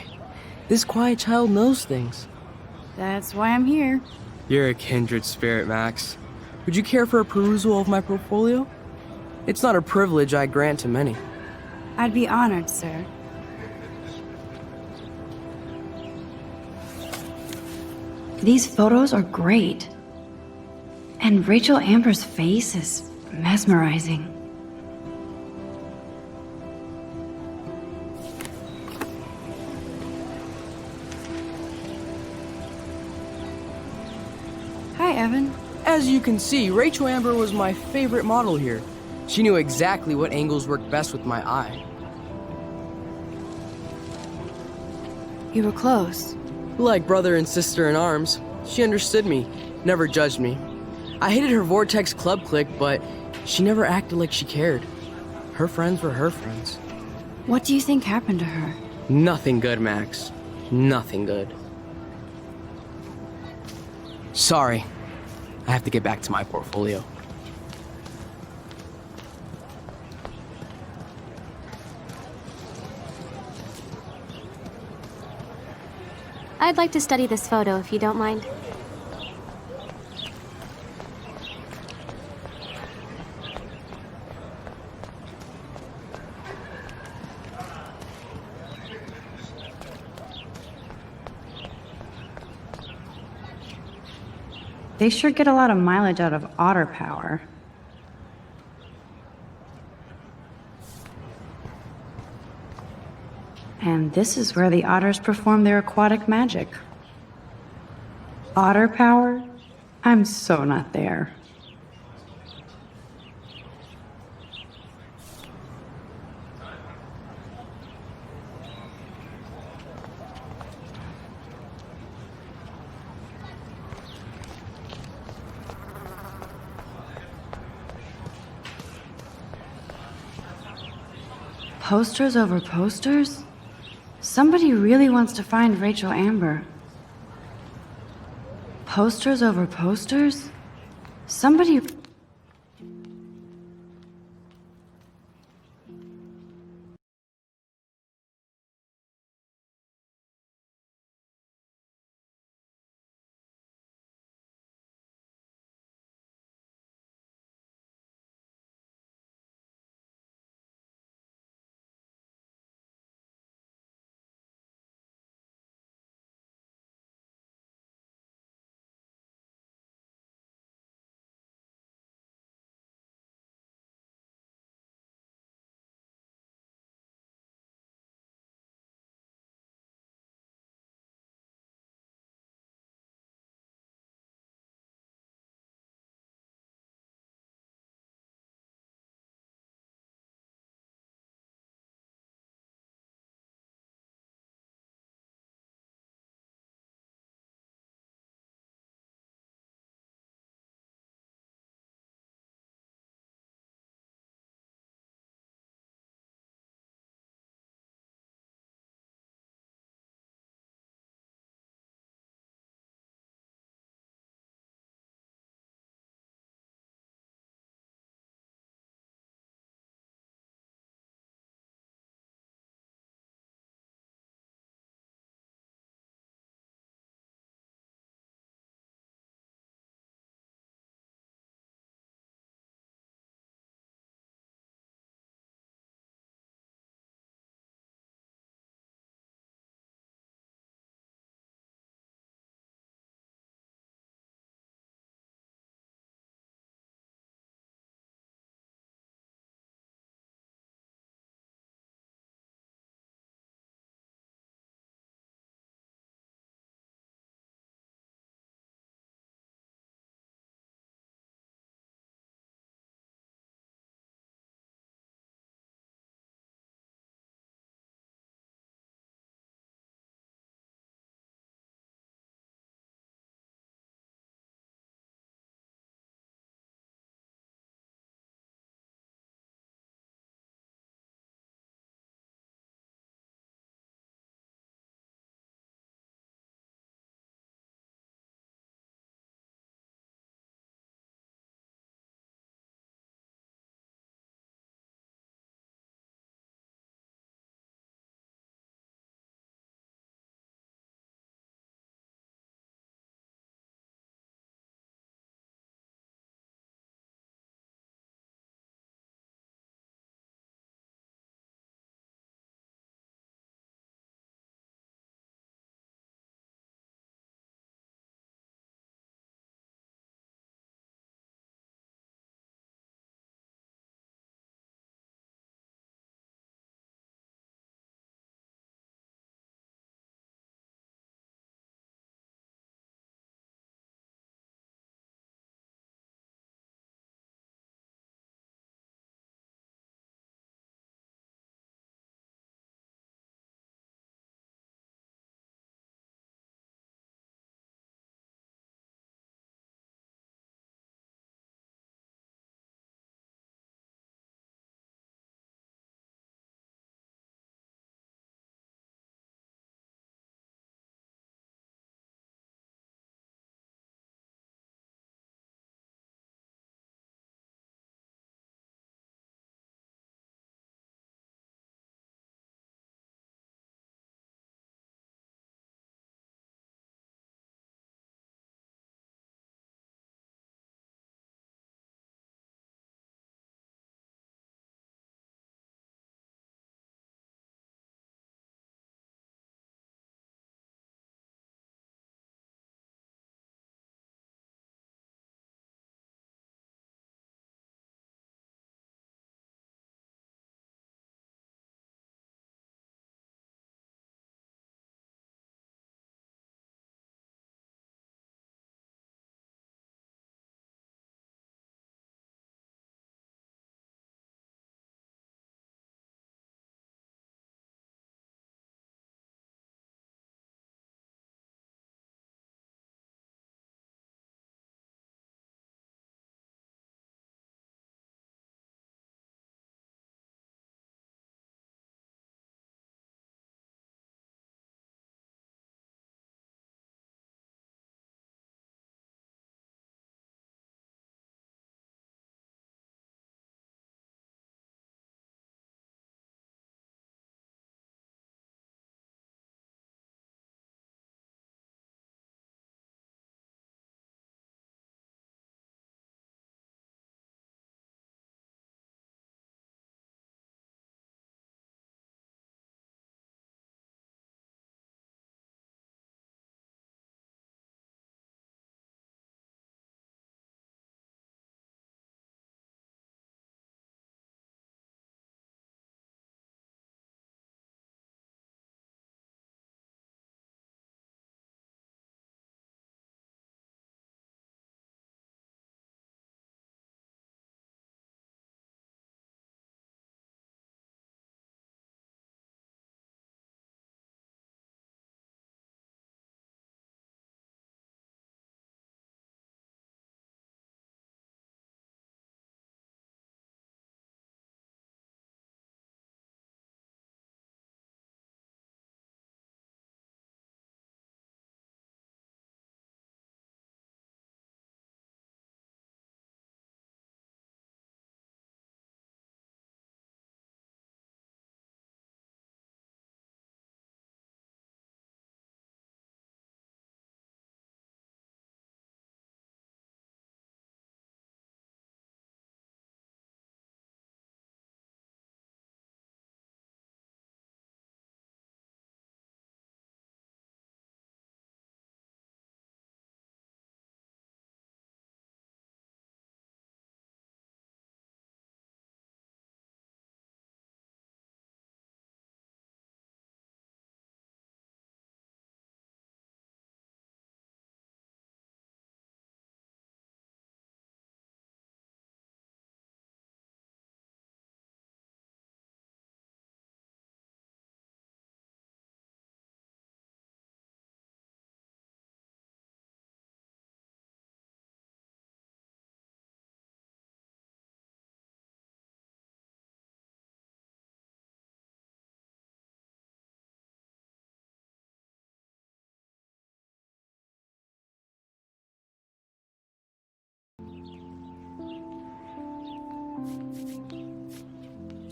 This quiet child knows things. That's why I'm here. You're a kindred spirit, Max. Would you care for a perusal of my portfolio? It's not a privilege I grant to many. I'd be honored, sir. These photos are great. And Rachel Amber's face is mesmerizing. Hi, Evan. As you can see, Rachel Amber was my favorite model here. She knew exactly what angles worked best with my eye. You were close. Like brother and sister in arms. She understood me, never judged me. I hated her Vortex Club clique, but she never acted like she cared. Her friends were her friends. What do you think happened to her? Nothing good, Max. Nothing good. Sorry. I have to get back to my portfolio. I'd like to study this photo if you don't mind. They sure get a lot of mileage out of otter power. And this is where the otters perform their aquatic magic. Otter power? I'm so not there. Posters over posters? Somebody really wants to find Rachel Amber. Posters over posters? Somebody...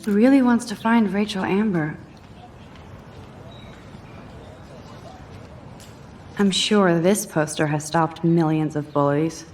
Really wants to find Rachel Amber. I'm sure this poster has stopped millions of bullies.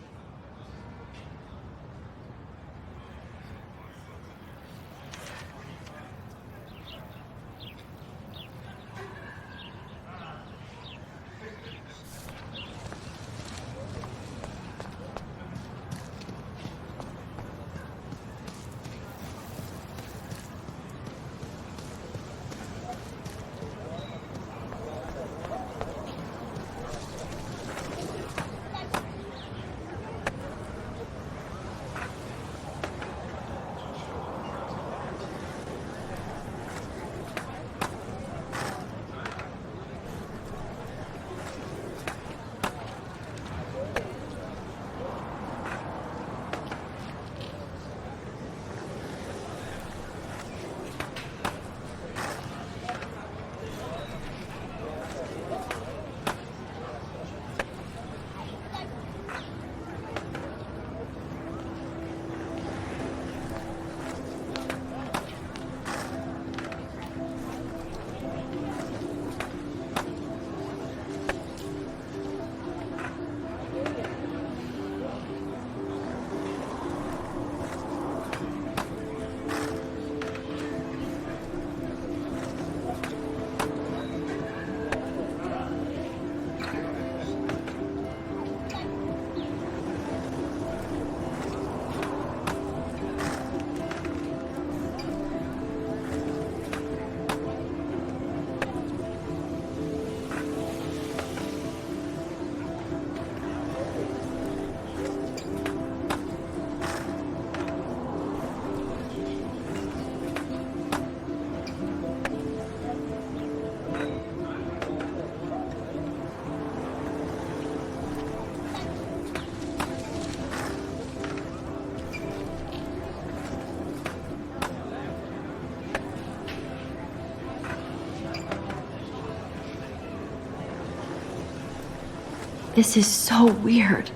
This is so weird.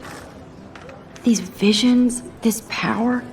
These visions, this power.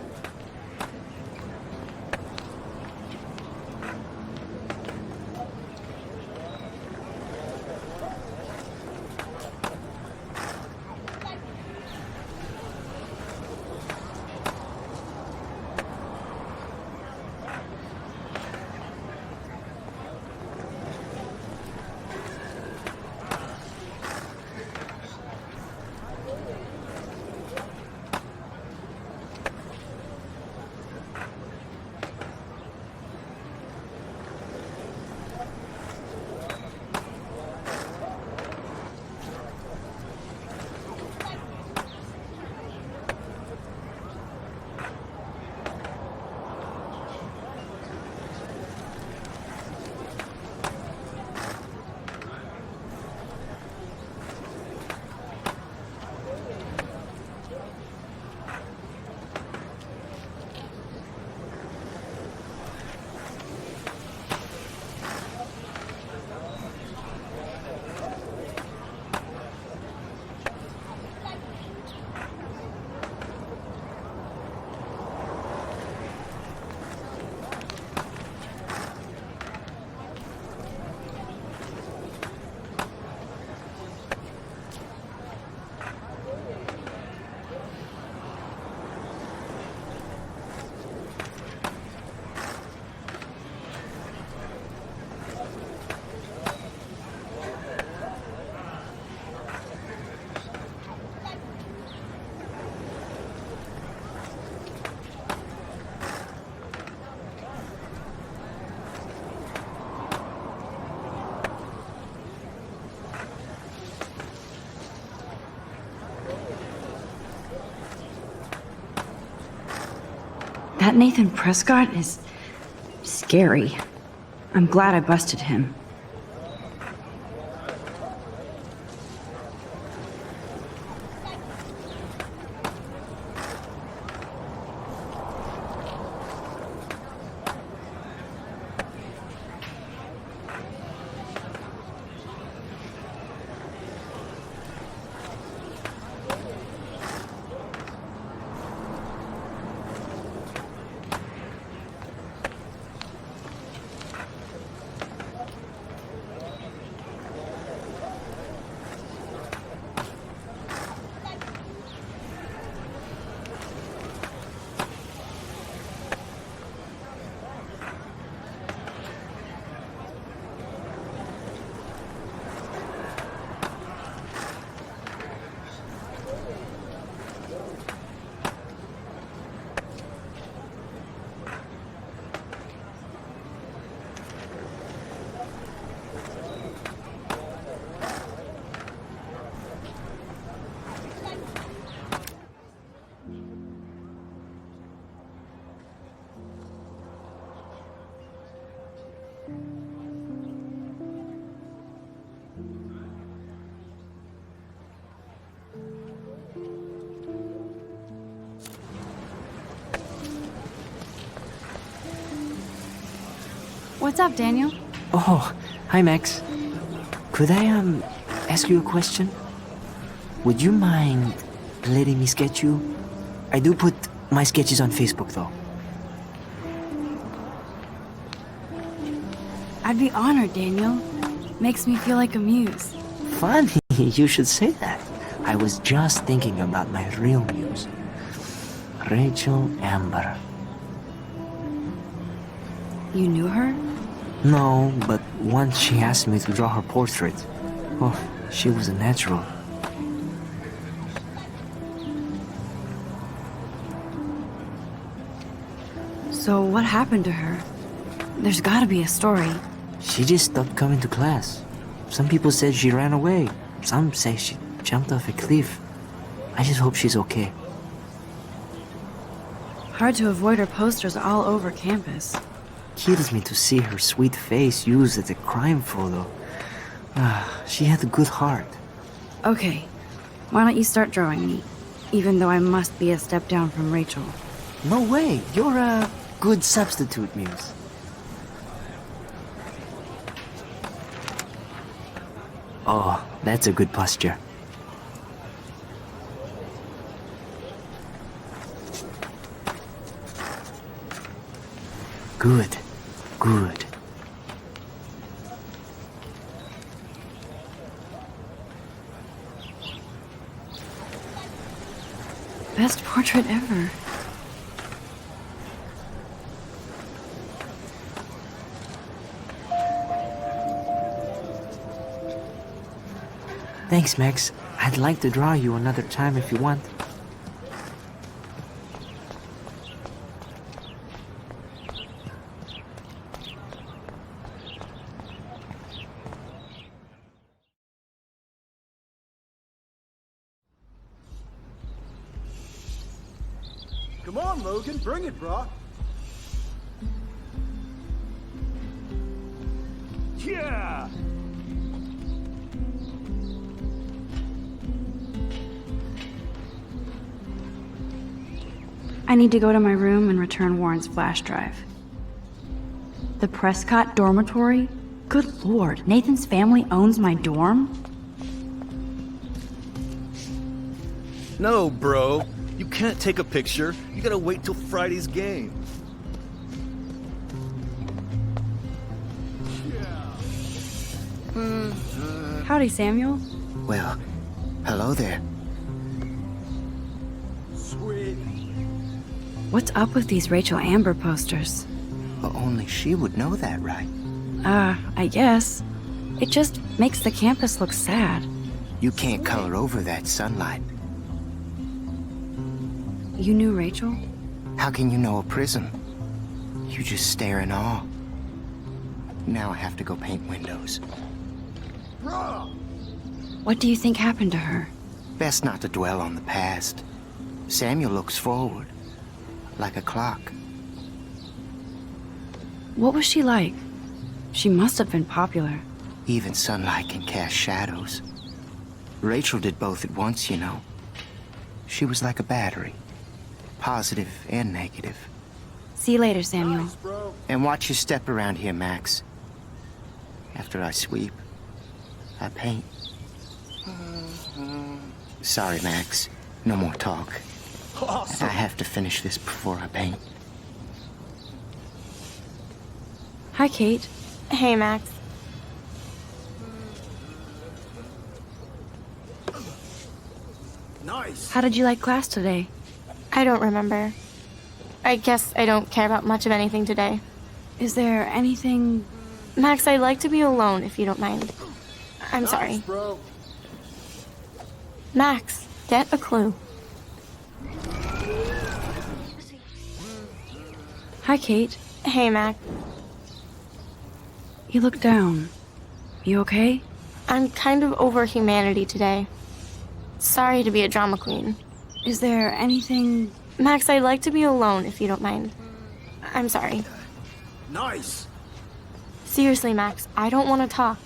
That Nathan Prescott is scary. I'm glad I busted him. What's up, Daniel? Oh, hi, Max. Could I, ask you a question? Would you mind letting me sketch you? I do put my sketches on Facebook, though. I'd be honored, Daniel. Makes me feel like a muse. Funny, you should say that. I was just thinking about my real muse. Rachel Amber. You knew her? No, but once she asked me to draw her portrait. Oh, she was a natural. So what happened to her? There's gotta be a story. She just stopped coming to class. Some people said she ran away. Some say she jumped off a cliff. I just hope she's okay. Hard to avoid her posters all over campus. Kills me to see her sweet face used as a crime photo. She had a good heart. Okay, why don't you start drawing me? Even though I must be a step down from Rachel. No way, you're a good substitute, Muse. Oh, that's a good posture. Good, good. Best portrait ever. Thanks, Max. I'd like to draw you another time if you want. Come on, Logan, bring it, brah. Yeah! I need to go to my room and return Warren's flash drive. The Prescott dormitory? Good lord, Nathan's family owns my dorm? No, bro. You can't take a picture. You gotta wait till Friday's game. Howdy, Samuel. Well, hello there. What's up with these Rachel Amber posters? But only she would know that, right? I guess. It just makes the campus look sad. You can't color over that sunlight. You knew Rachel? How can you know a prism? You just stare in awe. Now I have to go paint windows. What do you think happened to her? Best not to dwell on the past. Samuel looks forward, like a clock. What was she like? She must have been popular. Even sunlight can cast shadows. Rachel did both at once, you know. She was like a battery, positive and negative. See you later, Samuel. And watch your step around here, Max. After I sweep, I paint. Sorry, Max. No more talk. Awesome. I have to finish this before I paint. Hi, Kate. Hey, Max. Nice. How did you like class today? I don't remember. I guess I don't care about much of anything today. Is there anything... Max, I'd like to be alone if you don't mind. I'm sorry. Bro. Max, get a clue. Hi, Kate. Hey, Max. You look down. You okay? I'm kind of over humanity today. Sorry to be a drama queen. Is there anything... Max, I'd like to be alone if you don't mind. I'm sorry. Nice. Seriously, Max, I don't want to talk.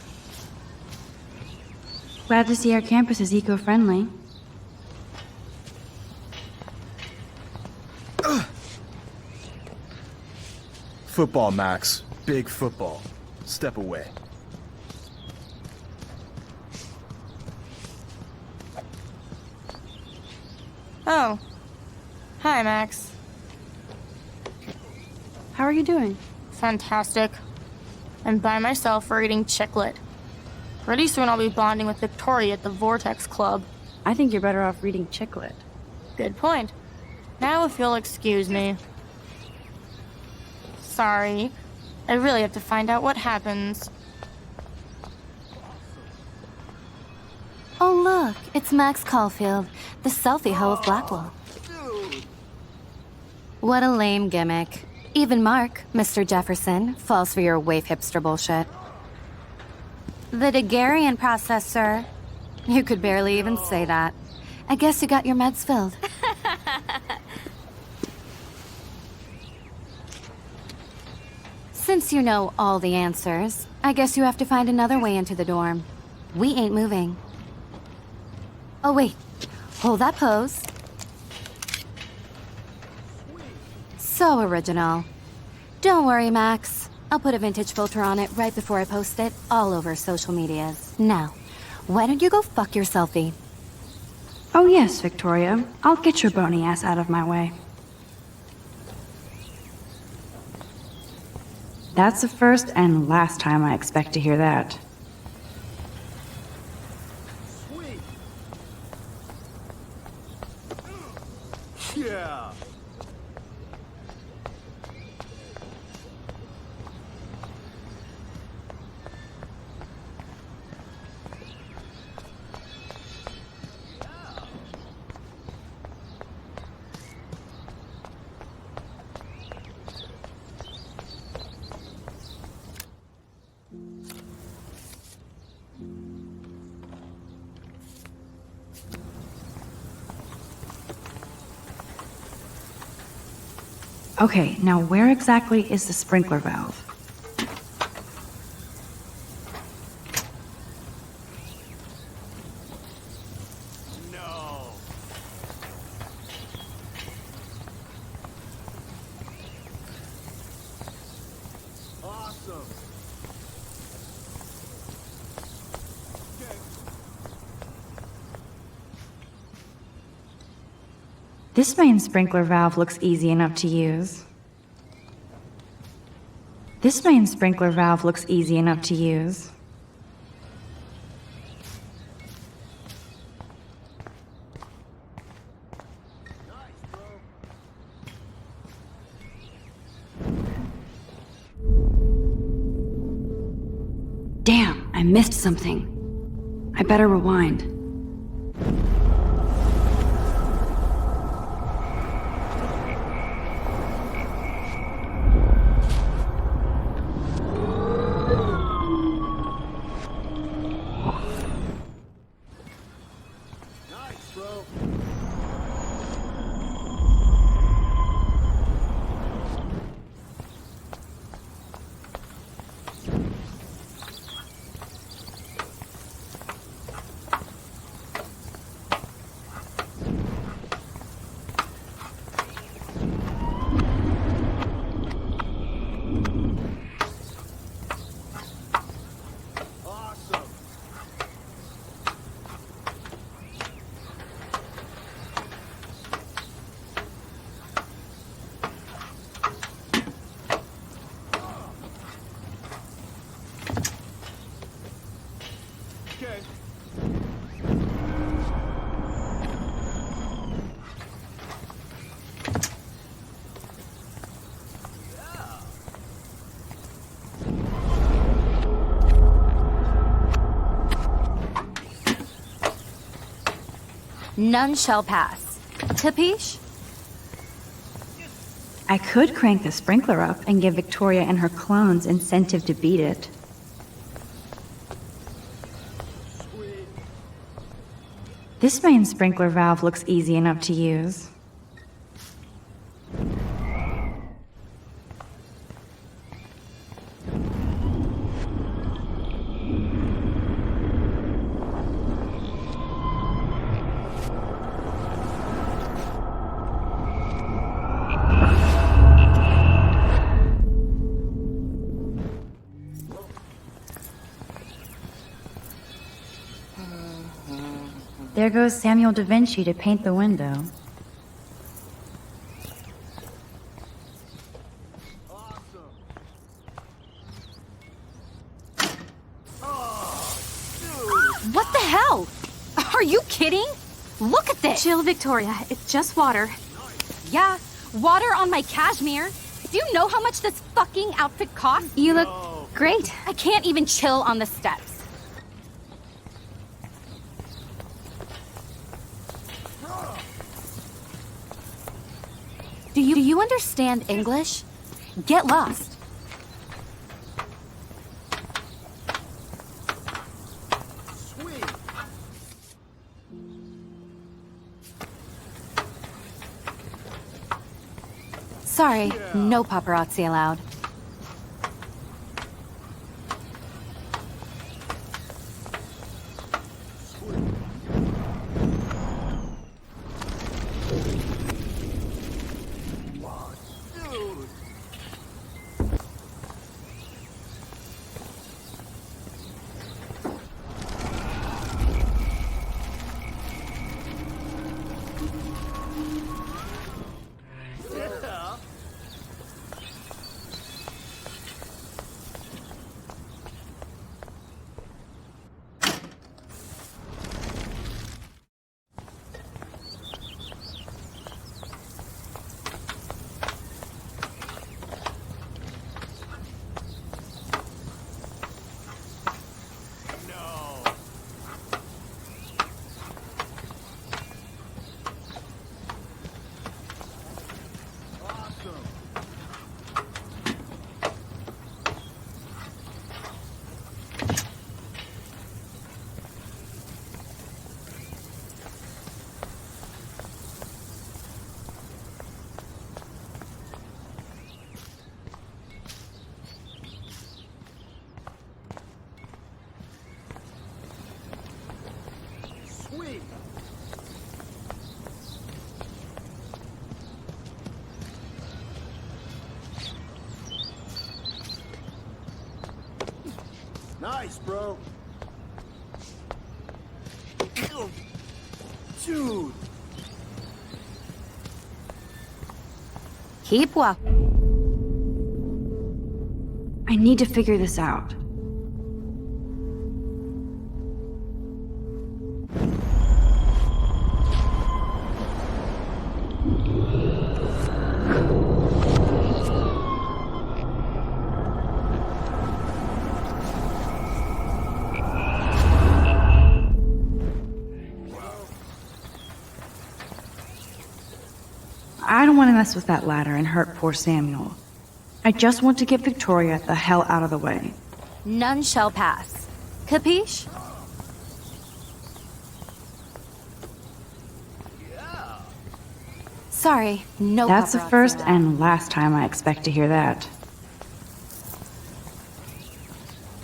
Glad to see our campus is eco-friendly. Football, Max. Big football. Step away. Oh. Hi, Max. How are you doing? Fantastic. I'm by myself reading Chicklet. Pretty soon I'll be bonding with Victoria at the Vortex Club. I think you're better off reading Chicklet. Good point. Now if you'll excuse me. Sorry. I really have to find out what happens. Oh, look, it's Max Caulfield, the selfie hoe of Blackwell. What a lame gimmick. Even Mark, Mr. Jefferson, falls for your waif hipster bullshit. The Daguerrean process, sir. You could barely even say that. I guess you got your meds filled. Since you know all the answers, I guess you have to find another way into the dorm. We ain't moving. Oh, wait. Hold that pose. So original. Don't worry, Max. I'll put a vintage filter on it right before I post it all over social medias. Now, why don't you go fuck your selfie? Oh yes, Victoria. I'll get your bony ass out of my way. That's the first and last time I expect to hear that. Yeah. Okay, now where exactly is the sprinkler valve? No. Awesome. This main sprinkler valve looks easy enough to use. This main sprinkler valve looks easy enough to use. Damn, I missed something. I better rewind. None shall pass. Tapish? I could crank the sprinkler up and give Victoria and her clones incentive to beat it. This main sprinkler valve looks easy enough to use. there goes Samuel da Vinci to paint the window. What the hell? Are you kidding? Look at this! Chill, Victoria. It's just water. Yeah, water on my cashmere. Do you know how much this fucking outfit costs? You look great. I can't even chill on the steps. Do you understand English? Get lost. Sorry, no paparazzi allowed. Nice, bro. Dude. Keep walking. I need to figure this out. I don't want to mess with that ladder and hurt poor Samuel. I just want to get Victoria the hell out of the way. None shall pass. Capiche? Sorry, no That's the paparazzi first allowed. and last time I expect to hear that.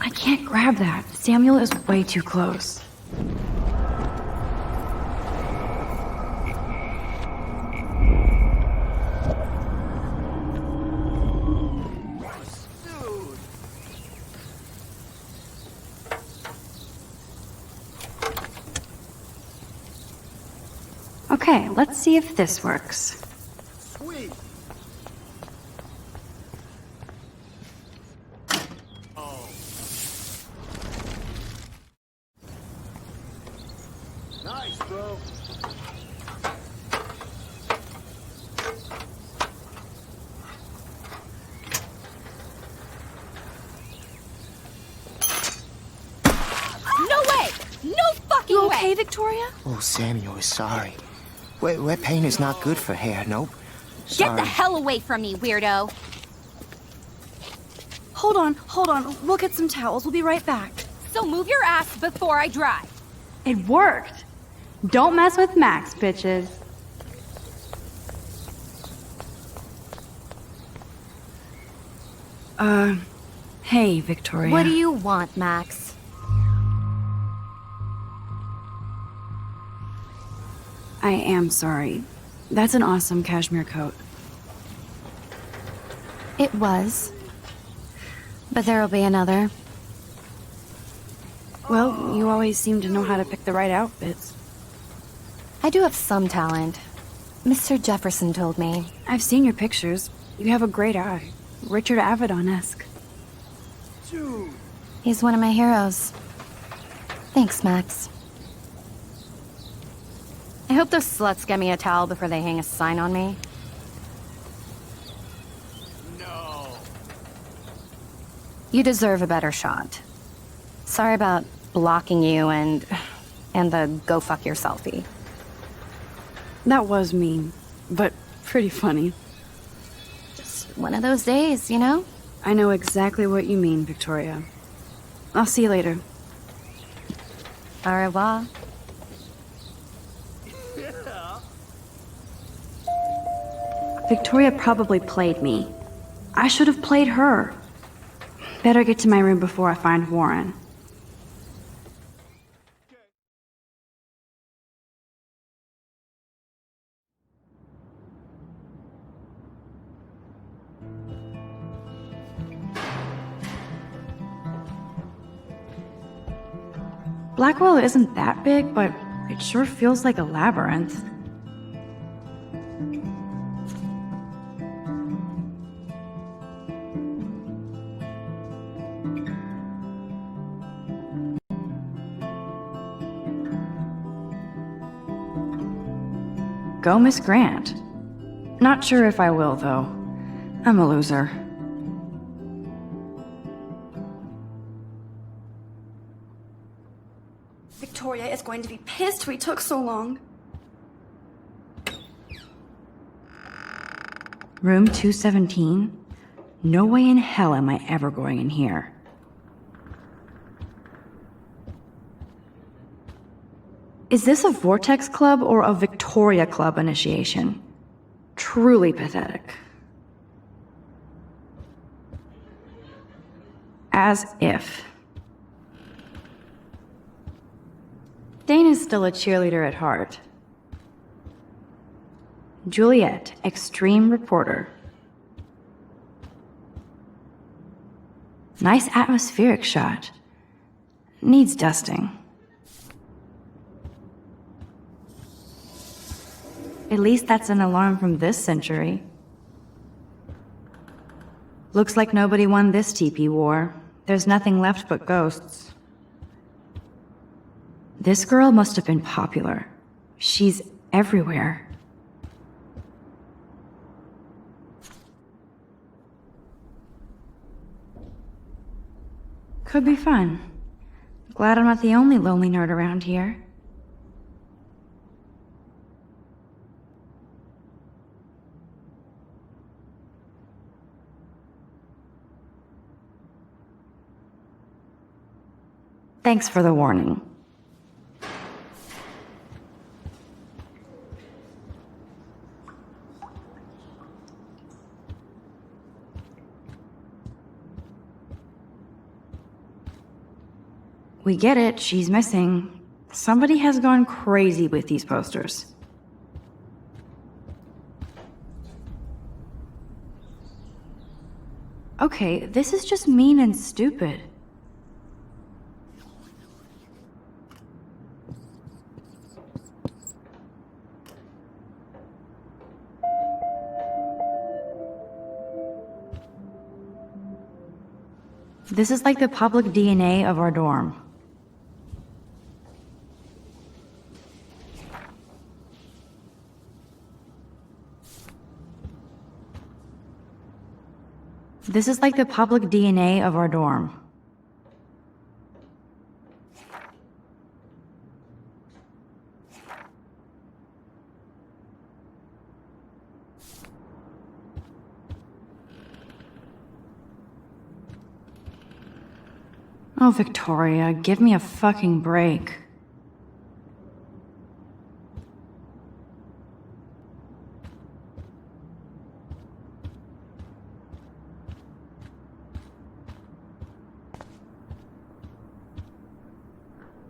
I can't grab that. Samuel is way too close. Okay, let's see if this works. Sweet. Oh. Nice, bro. No way! No fucking You way! okay, Victoria? Oh, Samuel is sorry. Wet paint is not good for hair, nope. Get the hell away from me, weirdo! Hold on. We'll get some towels. We'll be right back. So move your ass before I dry. It worked. Don't mess with Max, bitches. Hey, Victoria. What do you want, Max? I am sorry. That's an awesome cashmere coat. It was. But there'll be another. Well, you always seem to know how to pick the right outfits. I do have some talent. Mr. Jefferson told me. I've seen your pictures. You have a great eye. Richard Avedon-esque. Dude. He's one of my heroes. Thanks, Max. I hope those sluts get me a towel before they hang a sign on me. No. You deserve a better shot. Sorry about blocking you and the go fuck your selfie. That was mean, but pretty funny. Just one of those days, you know? I know exactly what you mean, Victoria. I'll see you later. Au revoir. Victoria probably played me. I should have played her. Better get to my room before I find Warren. Blackwell isn't that big, but it sure feels like a labyrinth. Go Miss Grant. Not sure if I will, though. I'm a loser. Victoria is going to be pissed we took so long. Room 217? No way in hell am I ever going in here. Is this a Vortex Club or a Victoria Club initiation? Truly pathetic. As if. Dana's still a cheerleader at heart. Juliet, extreme reporter. Nice atmospheric shot. Needs dusting. At least that's an alarm from this century. Looks like nobody won this TP war. There's nothing left but ghosts. This girl must have been popular. She's everywhere. Could be fun. Glad I'm not the only lonely nerd around here. Thanks for the warning. We get it, she's missing. Somebody has gone crazy with these posters. Okay, this is just mean and stupid. This is like the public DNA of our dorm. This is like the public DNA of our dorm. Oh, Victoria, give me a fucking break.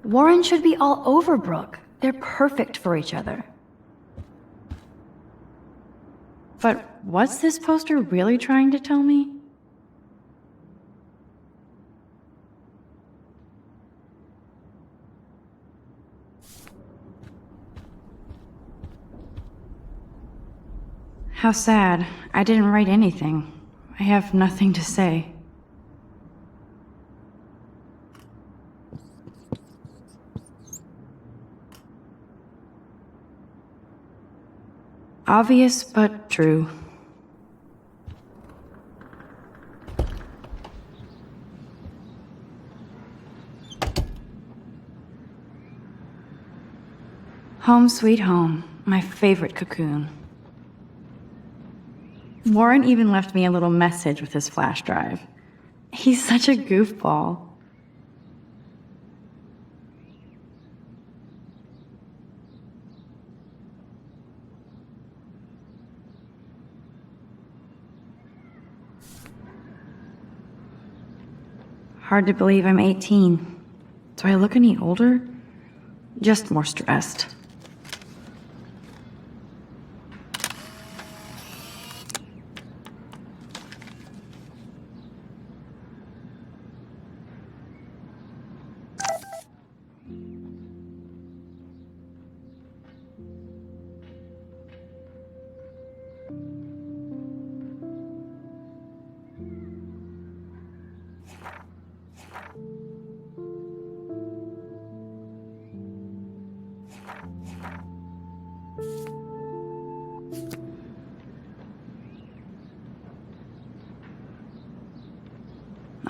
Warren should be all over Brooke. They're perfect for each other. But what's this poster really trying to tell me? How sad. I didn't write anything. I have nothing to say. Obvious, but true. Home sweet home, my favorite cocoon. Warren even left me a little message with his flash drive. He's such a goofball. Hard to believe I'm 18. Do I look any older? Just more stressed.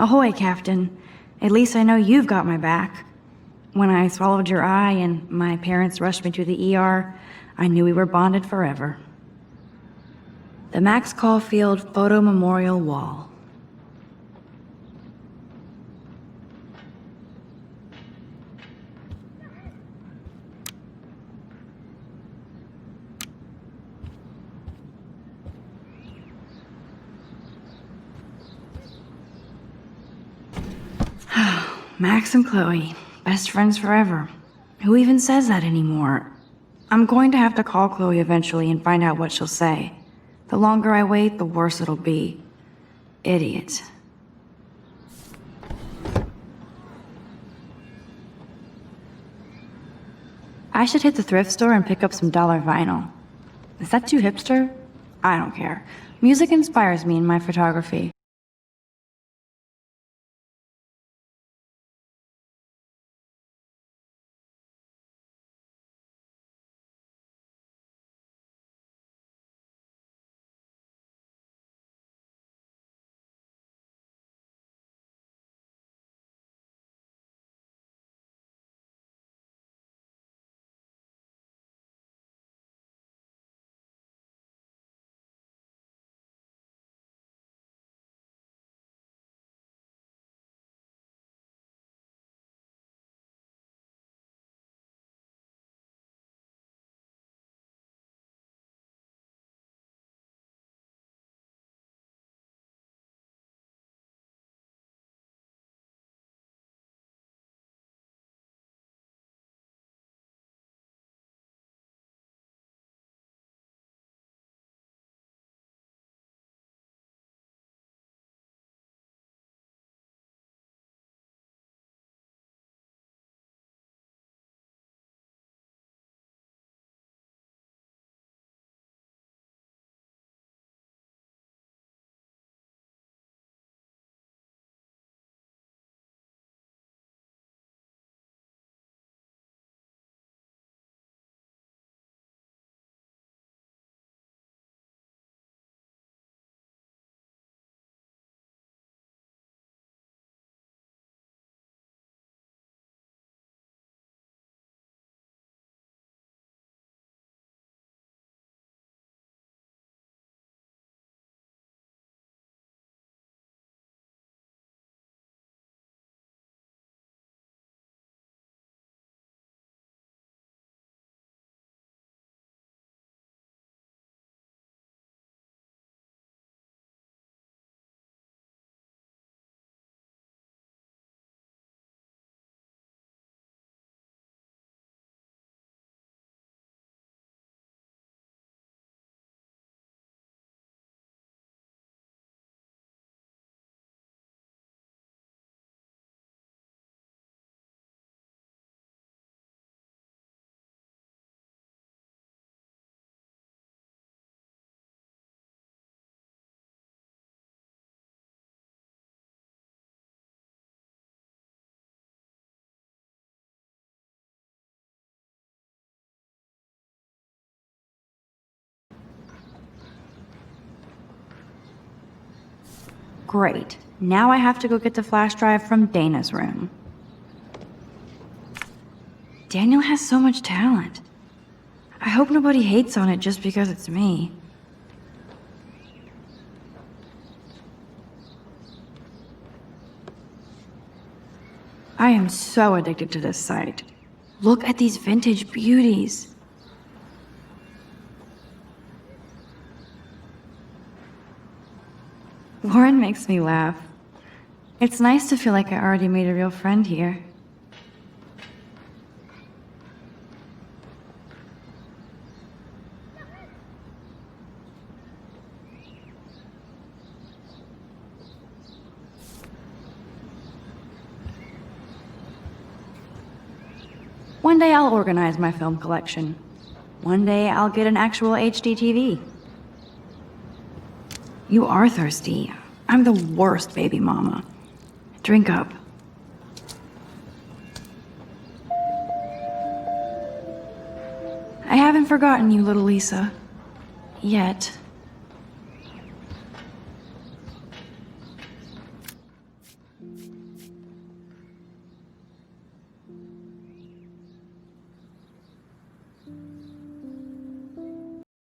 Ahoy, Captain. At least I know you've got my back. When I swallowed your eye and my parents rushed me to the ER, I knew we were bonded forever. The Max Caulfield Photo Memorial Wall. Max and Chloe, best friends forever. Who even says that anymore? I'm going to have to call Chloe eventually and find out what she'll say. The longer I wait, the worse it'll be. Idiot. I should hit the thrift store and pick up some dollar vinyl. Is that too hipster? I don't care. Music inspires me in my photography. Great. Now I have to go get the flash drive from Dana's room. Daniel has so much talent. I hope nobody hates on it just because it's me. I am so addicted to this site. Look at these vintage beauties. Lauren makes me laugh. It's nice to feel like I already made a real friend here. One day I'll organize my film collection. One day I'll get an actual HD TV. You are thirsty. I'm the worst baby mama. Drink up. I haven't forgotten you, little Lisa. Yet.